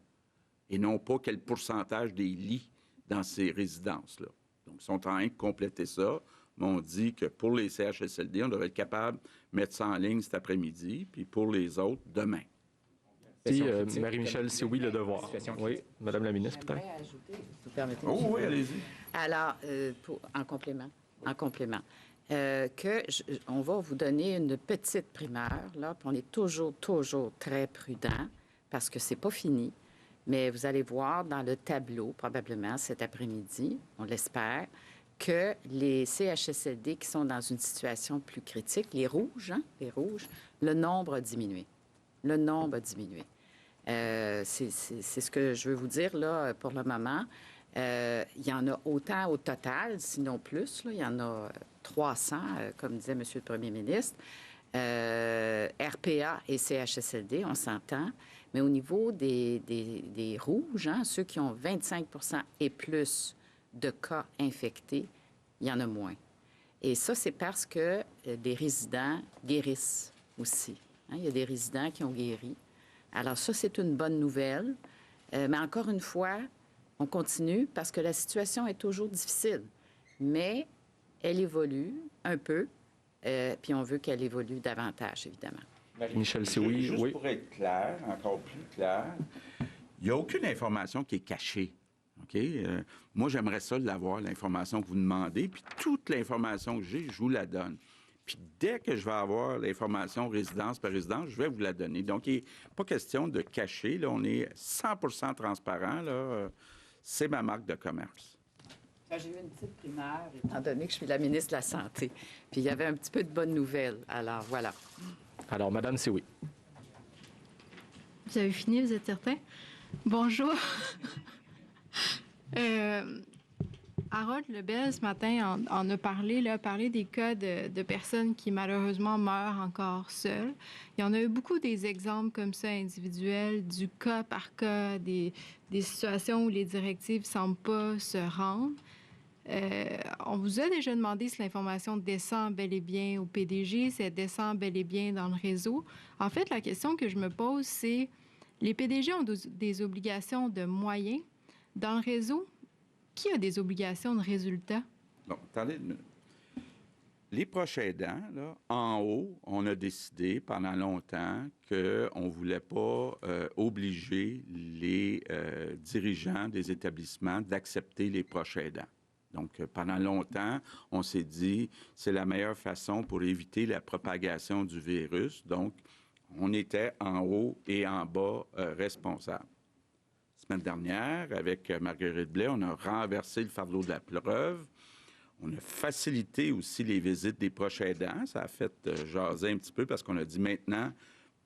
et non pas quel pourcentage des lits dans ces résidences-là. Donc, ils sont en train de compléter ça. Mais on dit que pour les CHSLD, on devrait être capable de mettre ça en ligne cet après-midi, puis pour les autres, demain. Si, Marie-Michel, si oui, le devoir. Oui, Madame la ministre, peut-être. Vous permettez? Oh oui, allez-y. Alors, en complément, on va vous donner une petite primeur, là, puis on est toujours très prudent, parce que c'est pas fini. Mais vous allez voir dans le tableau, probablement cet après-midi, on l'espère, que les CHSLD qui sont dans une situation plus critique, les rouges, le nombre a diminué. Le nombre a diminué. C'est ce que je veux vous dire, là, pour le moment. Il y en a autant au total, sinon plus. Là, il y en a 300, comme disait M. le Premier ministre. RPA et CHSLD, on s'entend. Mais au niveau des rouges, ceux qui ont 25 et plus de cas infectés, il y en a moins. Et ça, c'est parce que des résidents guérissent aussi. Il y a des résidents qui ont guéri. Alors ça, c'est une bonne nouvelle. Mais encore une fois, on continue parce que la situation est toujours difficile. Mais elle évolue un peu, puis on veut qu'elle évolue davantage, évidemment. Michel, si oui. Juste pour être clair, encore plus clair, il n'y a aucune information qui est cachée. OK? Moi, j'aimerais ça l'avoir, l'information que vous demandez, puis toute l'information que j'ai, je vous la donne. Puis dès que je vais avoir l'information résidence par résidence, je vais vous la donner. Donc, il n'est pas question de cacher. Là, on est 100% transparent. Là. C'est ma marque de commerce. J'ai eu une petite primaire, étant donné que je suis la ministre de la Santé. Puis il y avait un petit peu de bonnes nouvelles. Alors, voilà. Alors, Madame, c'est oui. Vous avez fini, vous êtes certain? Bonjour. Harold Lebel, ce matin, en a parlé des cas de personnes qui, malheureusement, meurent encore seules. Il y en a eu beaucoup des exemples comme ça, individuels, du cas par cas, des situations où les directives ne semblent pas se rendre. On vous a déjà demandé si l'information descend bel et bien au PDG, si elle descend bel et bien dans le réseau. En fait, la question que je me pose, c'est les PDG ont des obligations de moyens. Dans le réseau, qui a des obligations de résultats? Bon, attendez. Les proches aidants, là, en haut, on a décidé pendant longtemps qu'on ne voulait pas obliger les dirigeants des établissements d'accepter les proches aidants. Donc, pendant longtemps, on s'est dit c'est la meilleure façon pour éviter la propagation du virus. Donc, on était en haut et en bas responsables. La semaine dernière, avec Marguerite Blais, on a renversé le fardeau de la preuve. On a facilité aussi les visites des proches aidants. Ça a fait jaser un petit peu parce qu'on a dit maintenant,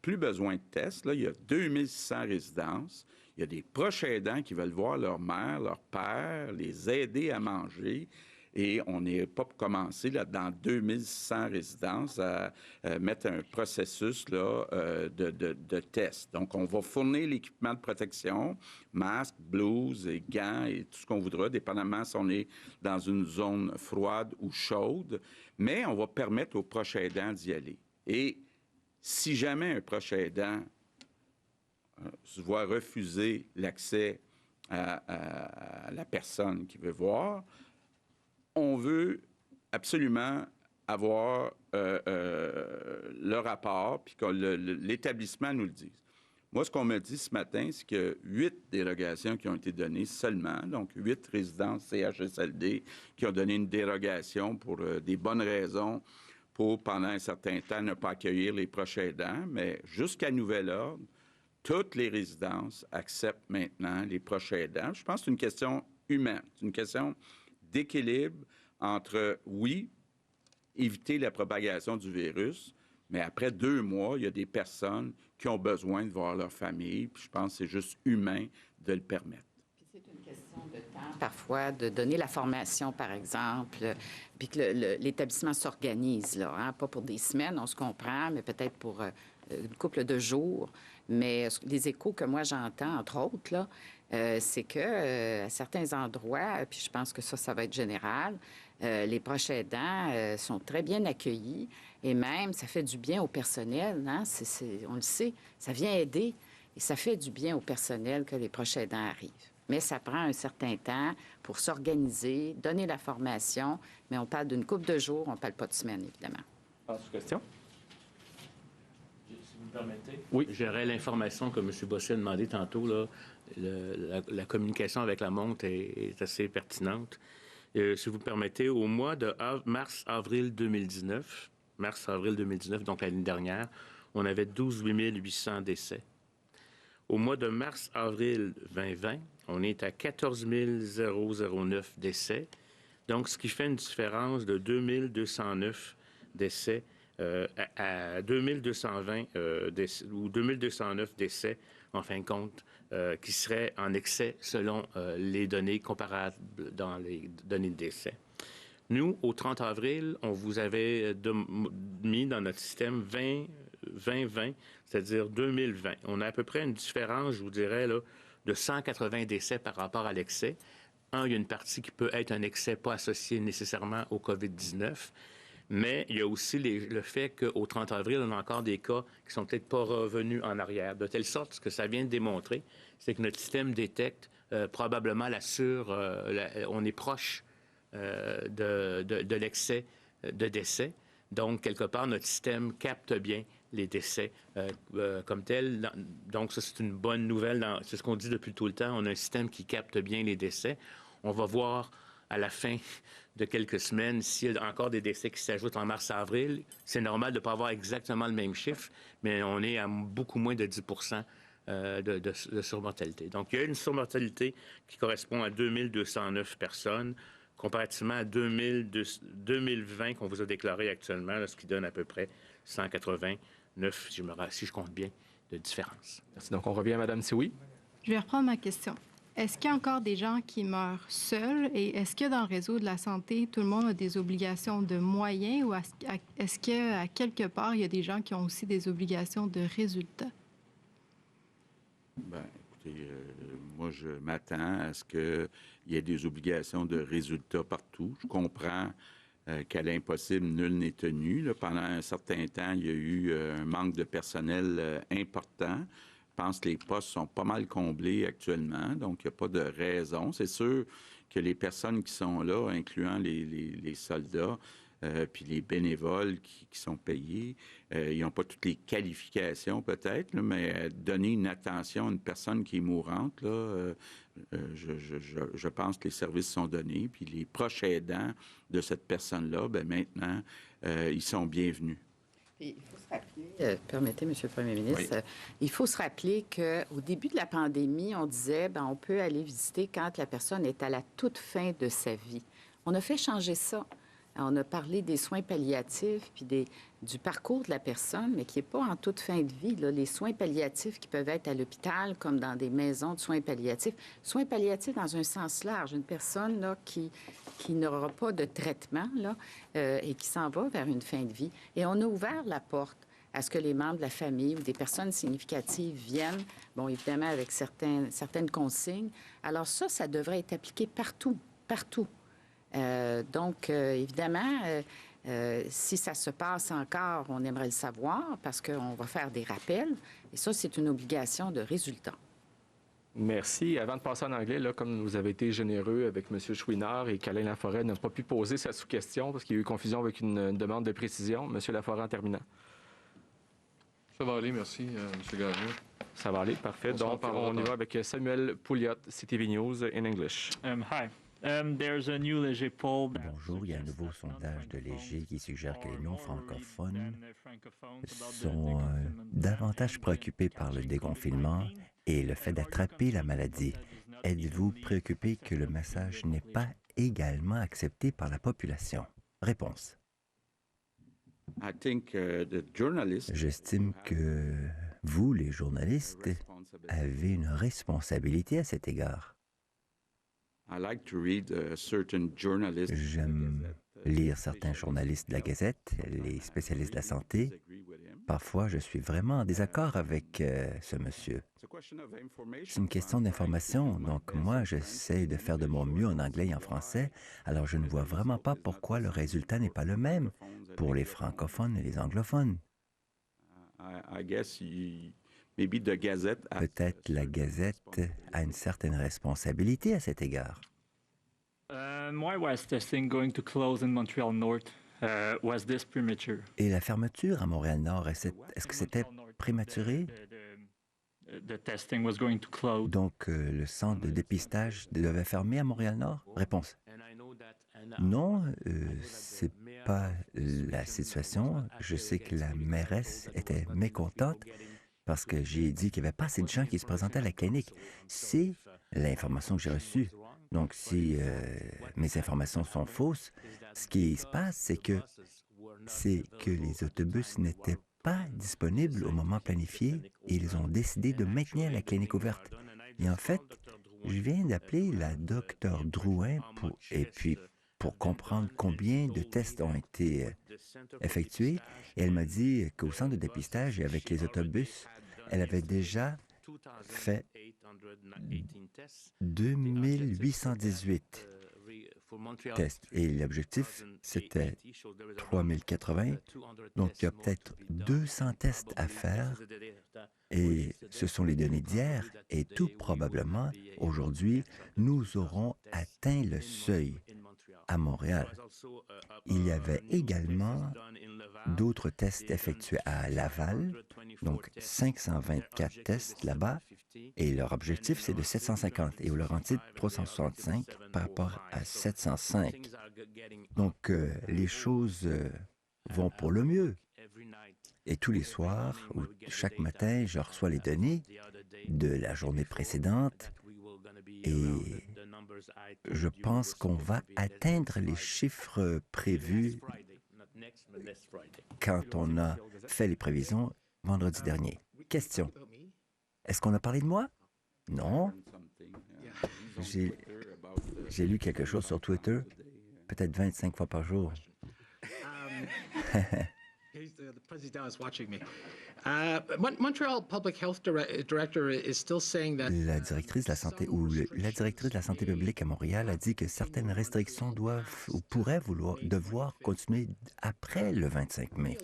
plus besoin de tests. Là, il y a 2600 résidences. Il y a des proches aidants qui veulent voir leur mère, leur père, les aider à manger. Et on n'est pas pour commencer là, dans 2600 résidences à mettre un processus là, de test. Donc, on va fournir l'équipement de protection, masques, blouses et gants et tout ce qu'on voudra, dépendamment si on est dans une zone froide ou chaude. Mais on va permettre aux proches aidants d'y aller. Et si jamais un proche aidant se voit refuser l'accès à la personne qui veut voir, on veut absolument avoir le rapport, puis que l'établissement nous le dise. Moi, ce qu'on me dit ce matin, c'est qu'il y a 8 dérogations qui ont été données seulement, donc 8 résidences CHSLD qui ont donné une dérogation pour des bonnes raisons pour, pendant un certain temps, ne pas accueillir les proches aidants, mais jusqu'à nouvel ordre, toutes les résidences acceptent maintenant les proches aidants. Je pense que c'est une question humaine, c'est une question d'équilibre entre, oui, éviter la propagation du virus, mais après 2 mois, il y a des personnes qui ont besoin de voir leur famille, puis je pense que c'est juste humain de le permettre. Puis c'est une question de temps, parfois, de donner la formation, par exemple, puis que l'établissement s'organise, là, hein? Pas pour des semaines, on se comprend, mais peut-être pour une couple de jours. Mais les échos que moi j'entends, entre autres, là, c'est que à certains endroits, puis je pense que ça va être général, les proches aidants sont très bien accueillis et même ça fait du bien au personnel, hein? On le sait, ça vient aider et ça fait du bien au personnel que les proches aidants arrivent. Mais ça prend un certain temps pour s'organiser, donner la formation, mais on parle d'une couple de jours, on ne parle pas de semaines, évidemment. Passe question. Si vous me permettez. Oui. J'aurais l'information que M. Bossé a demandé tantôt. Là, la communication avec la montre est assez pertinente. Si vous me permettez, au mois de mars-avril 2019, donc l'année dernière, on avait 12 800 décès. Au mois de mars-avril 2020, on est à 14 009 décès. Donc, ce qui fait une différence de 2209 décès à 2220 ou 2209 décès, en fin de compte, qui seraient en excès selon les données comparables dans les données de décès. Nous, au 30 avril, on vous avait mis dans notre système 2020, c'est-à-dire 2020. On a à peu près une différence, je vous dirais, là, de 180 décès par rapport à l'excès. Il y a une partie qui peut être un excès pas associé nécessairement au COVID-19, mais il y a aussi le fait qu'au 30 avril, on a encore des cas qui sont peut-être pas revenus en arrière, de telle sorte ce que ça vient de démontrer, c'est que notre système détecte probablement on est proche de l'excès de décès. Donc, quelque part, notre système capte bien les décès comme tel. Donc, ça, c'est une bonne nouvelle. C'est ce qu'on dit depuis tout le temps. On a un système qui capte bien les décès. On va voir à la fin de quelques semaines s'il y a encore des décès qui s'ajoutent en mars-avril. C'est normal de ne pas avoir exactement le même chiffre, mais on est à beaucoup moins de 10 de surmortalité. Donc, il y a une surmortalité qui correspond à 2209 personnes comparativement à 2020 qu'on vous a déclaré actuellement, là, ce qui donne à peu près 189, si je compte bien, de différence. Merci. Donc, on revient à Mme Sioui. Je vais reprendre ma question. Est-ce qu'il y a encore des gens qui meurent seuls et est-ce que dans le réseau de la santé, tout le monde a des obligations de moyens ou est-ce qu'à quelque part, il y a des gens qui ont aussi des obligations de résultats? Bien, écoutez, moi, je m'attends à ce qu'il y ait des obligations de résultats partout. Je comprends qu'à l'impossible, nul n'est tenu. Là, pendant un certain temps, il y a eu un manque de personnel important. Je pense que les postes sont pas mal comblés actuellement, donc il n'y a pas de raison. C'est sûr que les personnes qui sont là, incluant les soldats, puis les bénévoles qui sont payés, ils n'ont pas toutes les qualifications peut-être, là, mais donner une attention à une personne qui est mourante, là, je pense que les services sont donnés, puis les proches aidants de cette personne-là, bien maintenant, ils sont bienvenus. Il faut se rappeler, permettez, M. le Premier ministre, oui. Il faut se rappeler qu'au début de la pandémie, on disait, bien, on peut aller visiter quand la personne est à la toute fin de sa vie. On a fait changer ça. On a parlé des soins palliatifs puis du parcours de la personne, mais qui n'est pas en toute fin de vie. Là. Les soins palliatifs qui peuvent être à l'hôpital comme dans des maisons de soins palliatifs. Soins palliatifs dans un sens large. Une personne là, qui n'aura pas de traitement là, et qui s'en va vers une fin de vie. Et on a ouvert la porte à ce que les membres de la famille ou des personnes significatives viennent, bon, évidemment avec certaines consignes. Alors ça devrait être appliqué partout, partout. Donc, évidemment, si ça se passe encore, on aimerait le savoir parce qu'on va faire des rappels. Et ça, c'est une obligation de résultat. Merci. Avant de passer en anglais, là, comme vous avez été généreux avec M. Chouinard et qu'Alain Laforêt n'a pas pu poser sa sous-question parce qu'il y a eu confusion avec une demande de précision. M. Laforêt, en terminant. Ça va aller, merci, M. Gagnon. Ça va aller, parfait. Donc, on y va avec Samuel Pouliot, CTV News in English. Hi. Bonjour, il y a un nouveau sondage de Léger qui suggère que les non-francophones sont davantage préoccupés par le déconfinement et le fait d'attraper la maladie. Êtes-vous préoccupé que le message n'est pas également accepté par la population? Réponse. J'estime que vous, les journalistes, avez une responsabilité à cet égard. J'aime lire certains journalistes de la Gazette, les spécialistes de la santé. Parfois, je suis vraiment en désaccord avec ce monsieur. C'est une question d'information, donc moi, j'essaie de faire de mon mieux en anglais et en français, alors je ne vois vraiment pas pourquoi le résultat n'est pas le même pour les francophones et les anglophones. Peut-être la Gazette a une certaine responsabilité à cet égard. Why was testing going to close in Montreal North? Was this premature? Et la fermeture à Montréal-Nord, est-ce que c'était prématuré? The testing was going to close. Donc, le centre de dépistage devait fermer à Montréal-Nord? Réponse. Non, c'est pas la situation. Je sais que la mairesse était mécontente parce que j'ai dit qu'il n'y avait pas assez de gens qui se présentaient à la clinique. C'est l'information que j'ai reçue. Donc, si mes informations sont fausses, ce qui se passe, c'est que les autobus n'étaient pas disponibles au moment planifié et ils ont décidé de maintenir la clinique ouverte. Et en fait, je viens d'appeler la Dr Drouin pour comprendre combien de tests ont été effectués. Et elle m'a dit qu'au centre de dépistage et avec les autobus, elle avait déjà fait 2818 tests. Et l'objectif, c'était 3080. Donc, il y a peut-être 200 tests à faire. Et ce sont les données d'hier. Et tout probablement, aujourd'hui, nous aurons atteint le seuil à Montréal. Il y avait également d'autres tests effectués à Laval, donc 524 tests là-bas, et leur objectif, c'est de 750, et au Laurentides, 365 par rapport à 705. Donc, les choses vont pour le mieux. Et tous les soirs, ou chaque matin, je reçois les données de la journée précédente, Et je pense qu'on va atteindre les chiffres prévus quand on a fait les prévisions vendredi dernier. Question. Est-ce qu'on a parlé de moi? Non. J'ai lu quelque chose sur Twitter, peut-être 25 fois par jour. The president is watching me. Montreal Public Health Director is still saying that La directrice de la santé la directrice de la santé publique à Montréal a dit que certaines restrictions doivent ou pourraient devoir continuer après le 25 mai.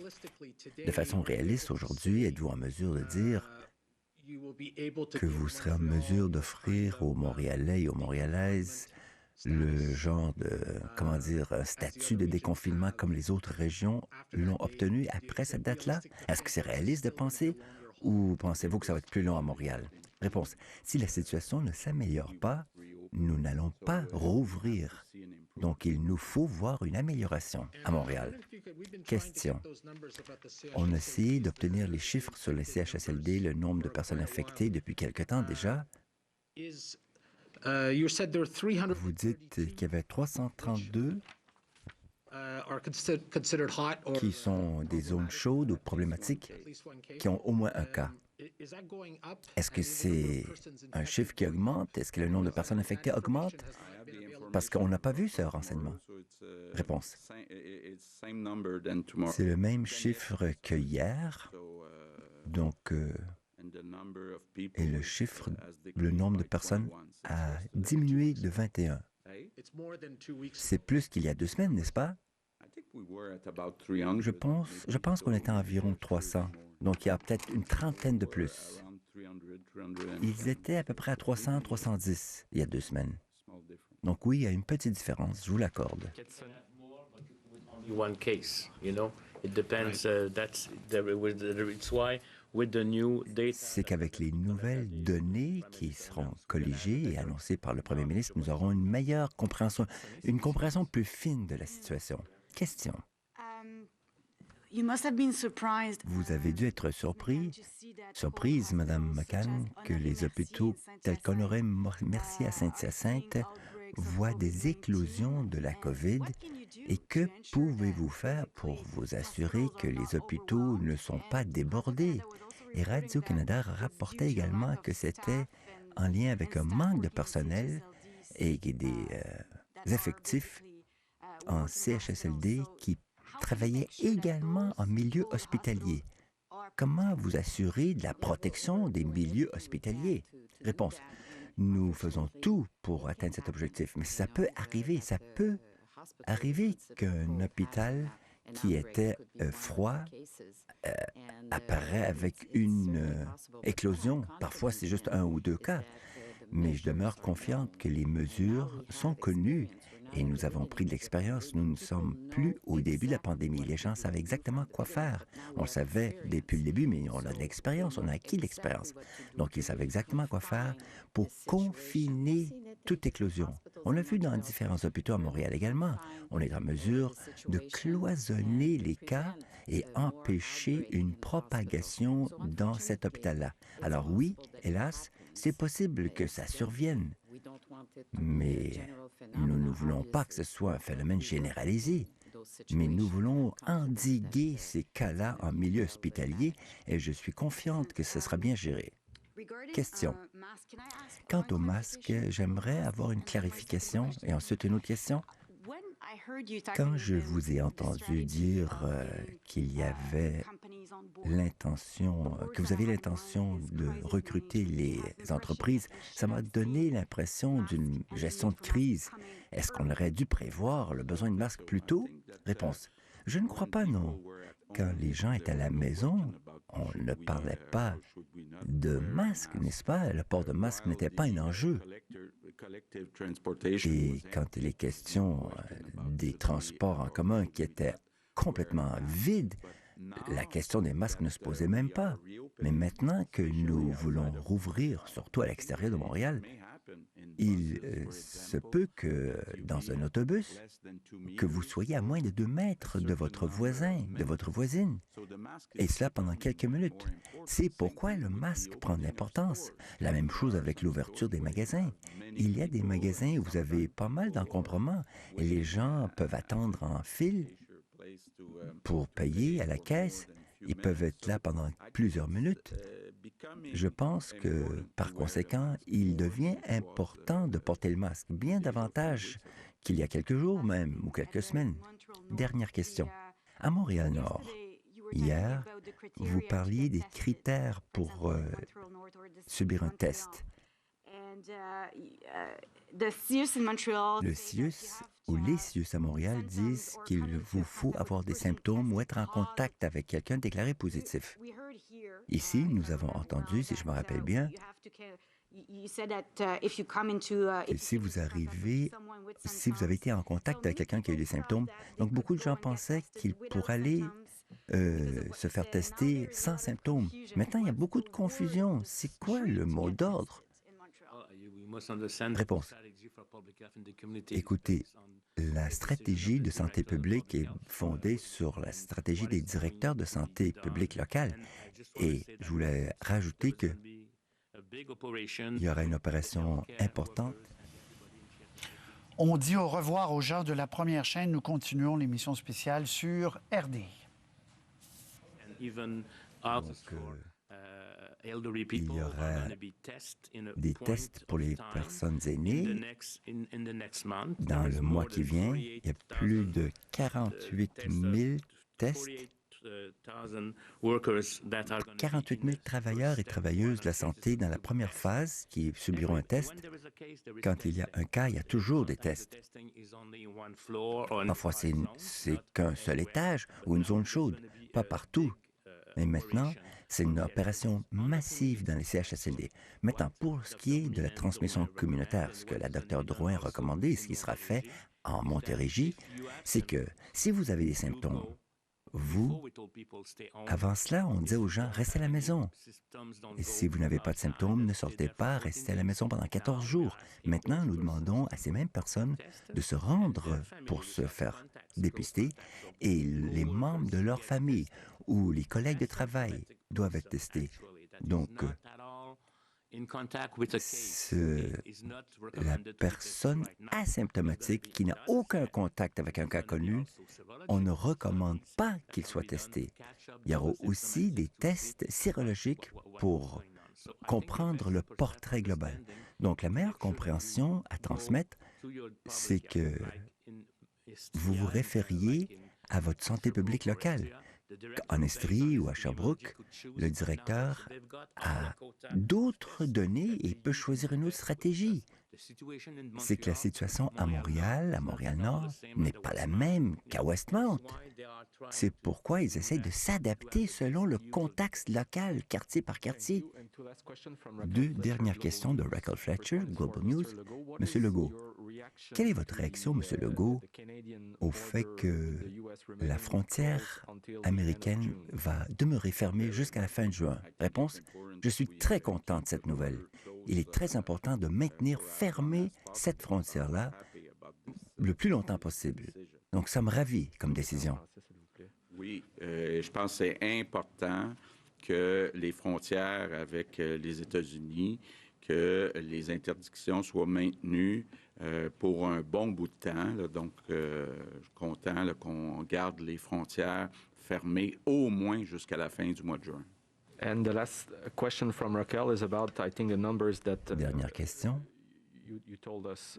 De façon réaliste, aujourd'hui, êtes-vous en mesure de dire que vous serez en mesure d'offrir aux Montréalais et aux Montréalaises le genre de, un statut de déconfinement comme les autres régions l'ont obtenu après cette date-là? Est-ce que c'est réaliste de penser ou pensez-vous que ça va être plus long à Montréal? Réponse. Si la situation ne s'améliore pas, nous n'allons pas rouvrir. Donc, il nous faut voir une amélioration à Montréal. Question. On a essayé d'obtenir les chiffres sur les CHSLD, le nombre de personnes infectées depuis quelque temps déjà. Vous dites qu'il y avait 332 qui sont des zones chaudes ou problématiques, qui ont au moins un cas. Est-ce que c'est un chiffre qui augmente? Est-ce que le nombre de personnes infectées augmente? Parce qu'on n'a pas vu ce renseignement. Réponse. C'est le même chiffre que hier. Donc, et le nombre de personnes a diminué de 21. C'est plus qu'il y a 2 semaines, n'est-ce pas? Je pense qu'on était à environ 300. Donc, il y a peut-être une trentaine de plus. Ils étaient à peu près à 300, 310 il y a 2 semaines. Donc oui, il y a une petite différence, je vous l'accorde. C'est qu'avec les nouvelles données qui seront colligées et annoncées par le premier ministre, nous aurons une meilleure compréhension, une compréhension plus fine de la situation. Question. Vous avez dû être surprise, Madame McCann, que les hôpitaux tels qu'Honoré-Mercier à Saint-Hyacinthe voient des éclosions de la COVID. Et que pouvez-vous faire pour vous assurer que les hôpitaux ne sont pas débordés? Et Radio-Canada rapportait également que c'était en lien avec un manque de personnel et des effectifs en CHSLD qui travaillaient également en milieu hospitalier. Comment vous assurer de la protection des milieux hospitaliers? Réponse. Nous faisons tout pour atteindre cet objectif, mais ça peut arriver qu'un hôpital qui était froid apparaît avec une éclosion. Parfois, c'est juste 1 ou 2 cas. Mais je demeure confiante que les mesures sont connues et nous avons pris de l'expérience. Nous ne sommes plus au début de la pandémie. Les gens savent exactement quoi faire. On le savait depuis le début, mais on a de l'expérience, on a acquis de l'expérience. Donc, ils savent exactement quoi faire pour confiner toute éclosion. On l'a vu dans différents hôpitaux à Montréal également. On est en mesure de cloisonner les cas et empêcher une propagation dans cet hôpital-là. Alors oui, hélas, c'est possible que ça survienne, mais nous ne voulons pas que ce soit un phénomène généralisé. Mais nous voulons endiguer ces cas-là en milieu hospitalier et je suis confiante que ce sera bien géré. Question. Quant au masque, j'aimerais avoir une clarification et ensuite une autre question. Quand je vous ai entendu dire qu'il y avait que vous avez l'intention de recruter les entreprises, ça m'a donné l'impression d'une gestion de crise. Est-ce qu'on aurait dû prévoir le besoin de masques plus tôt? Réponse. Je ne crois pas, non. Quand les gens étaient à la maison, on ne parlait pas de masque, n'est-ce pas? Le port de masque n'était pas un enjeu. Et quand il est question des transports en commun qui étaient complètement vides, la question des masques ne se posait même pas. Mais maintenant que nous voulons rouvrir, surtout à l'extérieur de Montréal, il se peut que dans un autobus, que vous soyez à moins de 2 mètres de votre voisin, de votre voisine, et cela pendant quelques minutes. C'est pourquoi le masque prend de l'importance. La même chose avec l'ouverture des magasins. Il y a des magasins où vous avez pas mal d'encombrements et les gens peuvent attendre en file pour payer à la caisse. Ils peuvent être là pendant plusieurs minutes. Je pense que, par conséquent, il devient important de porter le masque, bien davantage qu'il y a quelques jours même, ou quelques semaines. Dernière question. À Montréal-Nord, hier, vous parliez des critères pour subir un test. Le CIUS ou les CIUS à Montréal disent qu'il vous faut avoir des symptômes ou être en contact avec quelqu'un déclaré positif. Ici, nous avons entendu, si je me rappelle bien, que si vous avez été en contact avec quelqu'un qui a eu des symptômes, donc beaucoup de gens pensaient qu'ils pourraient aller se faire tester sans symptômes. Maintenant, il y a beaucoup de confusion. C'est quoi le mot d'ordre? Réponse. Écoutez, la stratégie de santé publique est fondée sur la stratégie des directeurs de santé publique locale. Et je voulais rajouter qu'il y aura une opération importante. On dit au revoir aux gens de la première chaîne. Nous continuons l'émission spéciale sur RDI. Il y aura des tests pour les personnes aînées. Dans le mois qui vient, il y a plus de 48 000 tests. 48 000 travailleurs et travailleuses de la santé dans la première phase qui subiront un test. Quand il y a un cas, il y a toujours des tests. Parfois, c'est qu'un seul étage ou une zone chaude, pas partout. Mais maintenant, c'est une opération massive dans les CHSLD. Maintenant, pour ce qui est de la transmission communautaire, ce que la Dr Drouin a recommandé, ce qui sera fait en Montérégie, c'est que si vous avez des symptômes, avant cela, on disait aux gens, restez à la maison. Et si vous n'avez pas de symptômes, ne sortez pas, restez à la maison pendant 14 jours. Maintenant, nous demandons à ces mêmes personnes de se rendre pour se faire dépister et les membres de leur famille ou les collègues de travail doivent être testés. Donc, la personne asymptomatique qui n'a aucun contact avec un cas connu, on ne recommande pas qu'il soit testé. Il y aura aussi des tests sérologiques pour comprendre le portrait global. Donc, la meilleure compréhension à transmettre, c'est que vous vous référiez à votre santé publique locale. En Estrie ou à Sherbrooke, le directeur a d'autres données et peut choisir une autre stratégie. C'est que la situation à Montréal-Nord, n'est pas la même qu'à Westmount. C'est pourquoi ils essayent de s'adapter selon le contexte local, quartier par quartier. 2 dernières questions de Rachel Fletcher, Global News. Monsieur Legault, quelle est votre réaction, Monsieur Legault, au fait que la frontière américaine va demeurer fermée jusqu'à la fin de juin? Réponse, je suis très content de cette nouvelle. Il est très important de maintenir fermée cette frontière-là le plus longtemps possible. Donc, ça me ravit comme décision. Oui, je pense que c'est important que les frontières avec les États-Unis, que les interdictions soient maintenues pour un bon bout de temps. Là. Donc, je suis content là, qu'on garde les frontières fermées au moins jusqu'à la fin du mois de juin. And the last question from Raquel is about, I think, the numbers that Dernière question. You told us.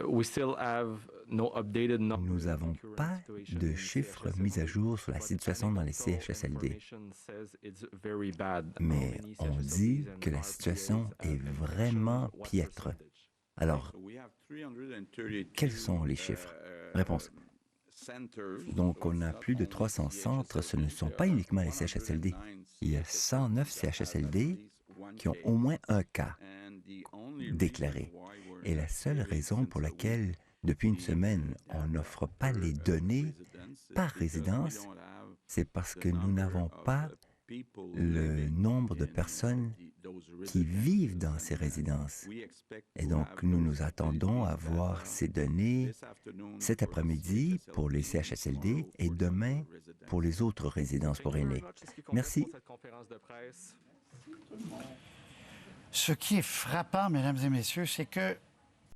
We still have no updated numbers. Nous n'avons pas de chiffres mis à jour sur la situation dans les CHSLD. Mais on dit que la situation est vraiment piètre. Alors, quels sont les chiffres? Réponse. Donc, on a plus de 300 centres. Ce ne sont pas uniquement les CHSLD. Il y a 109 CHSLD qui ont au moins un cas déclaré. Et la seule raison pour laquelle, depuis une semaine, on n'offre pas les données par résidence, c'est parce que nous n'avons pas le nombre de personnes qui vivent dans ces résidences. Et donc, nous nous attendons à voir ces données cet après-midi pour les CHSLD et demain pour les autres résidences pour aînés. Merci. Ce qui est frappant, mesdames et messieurs, c'est que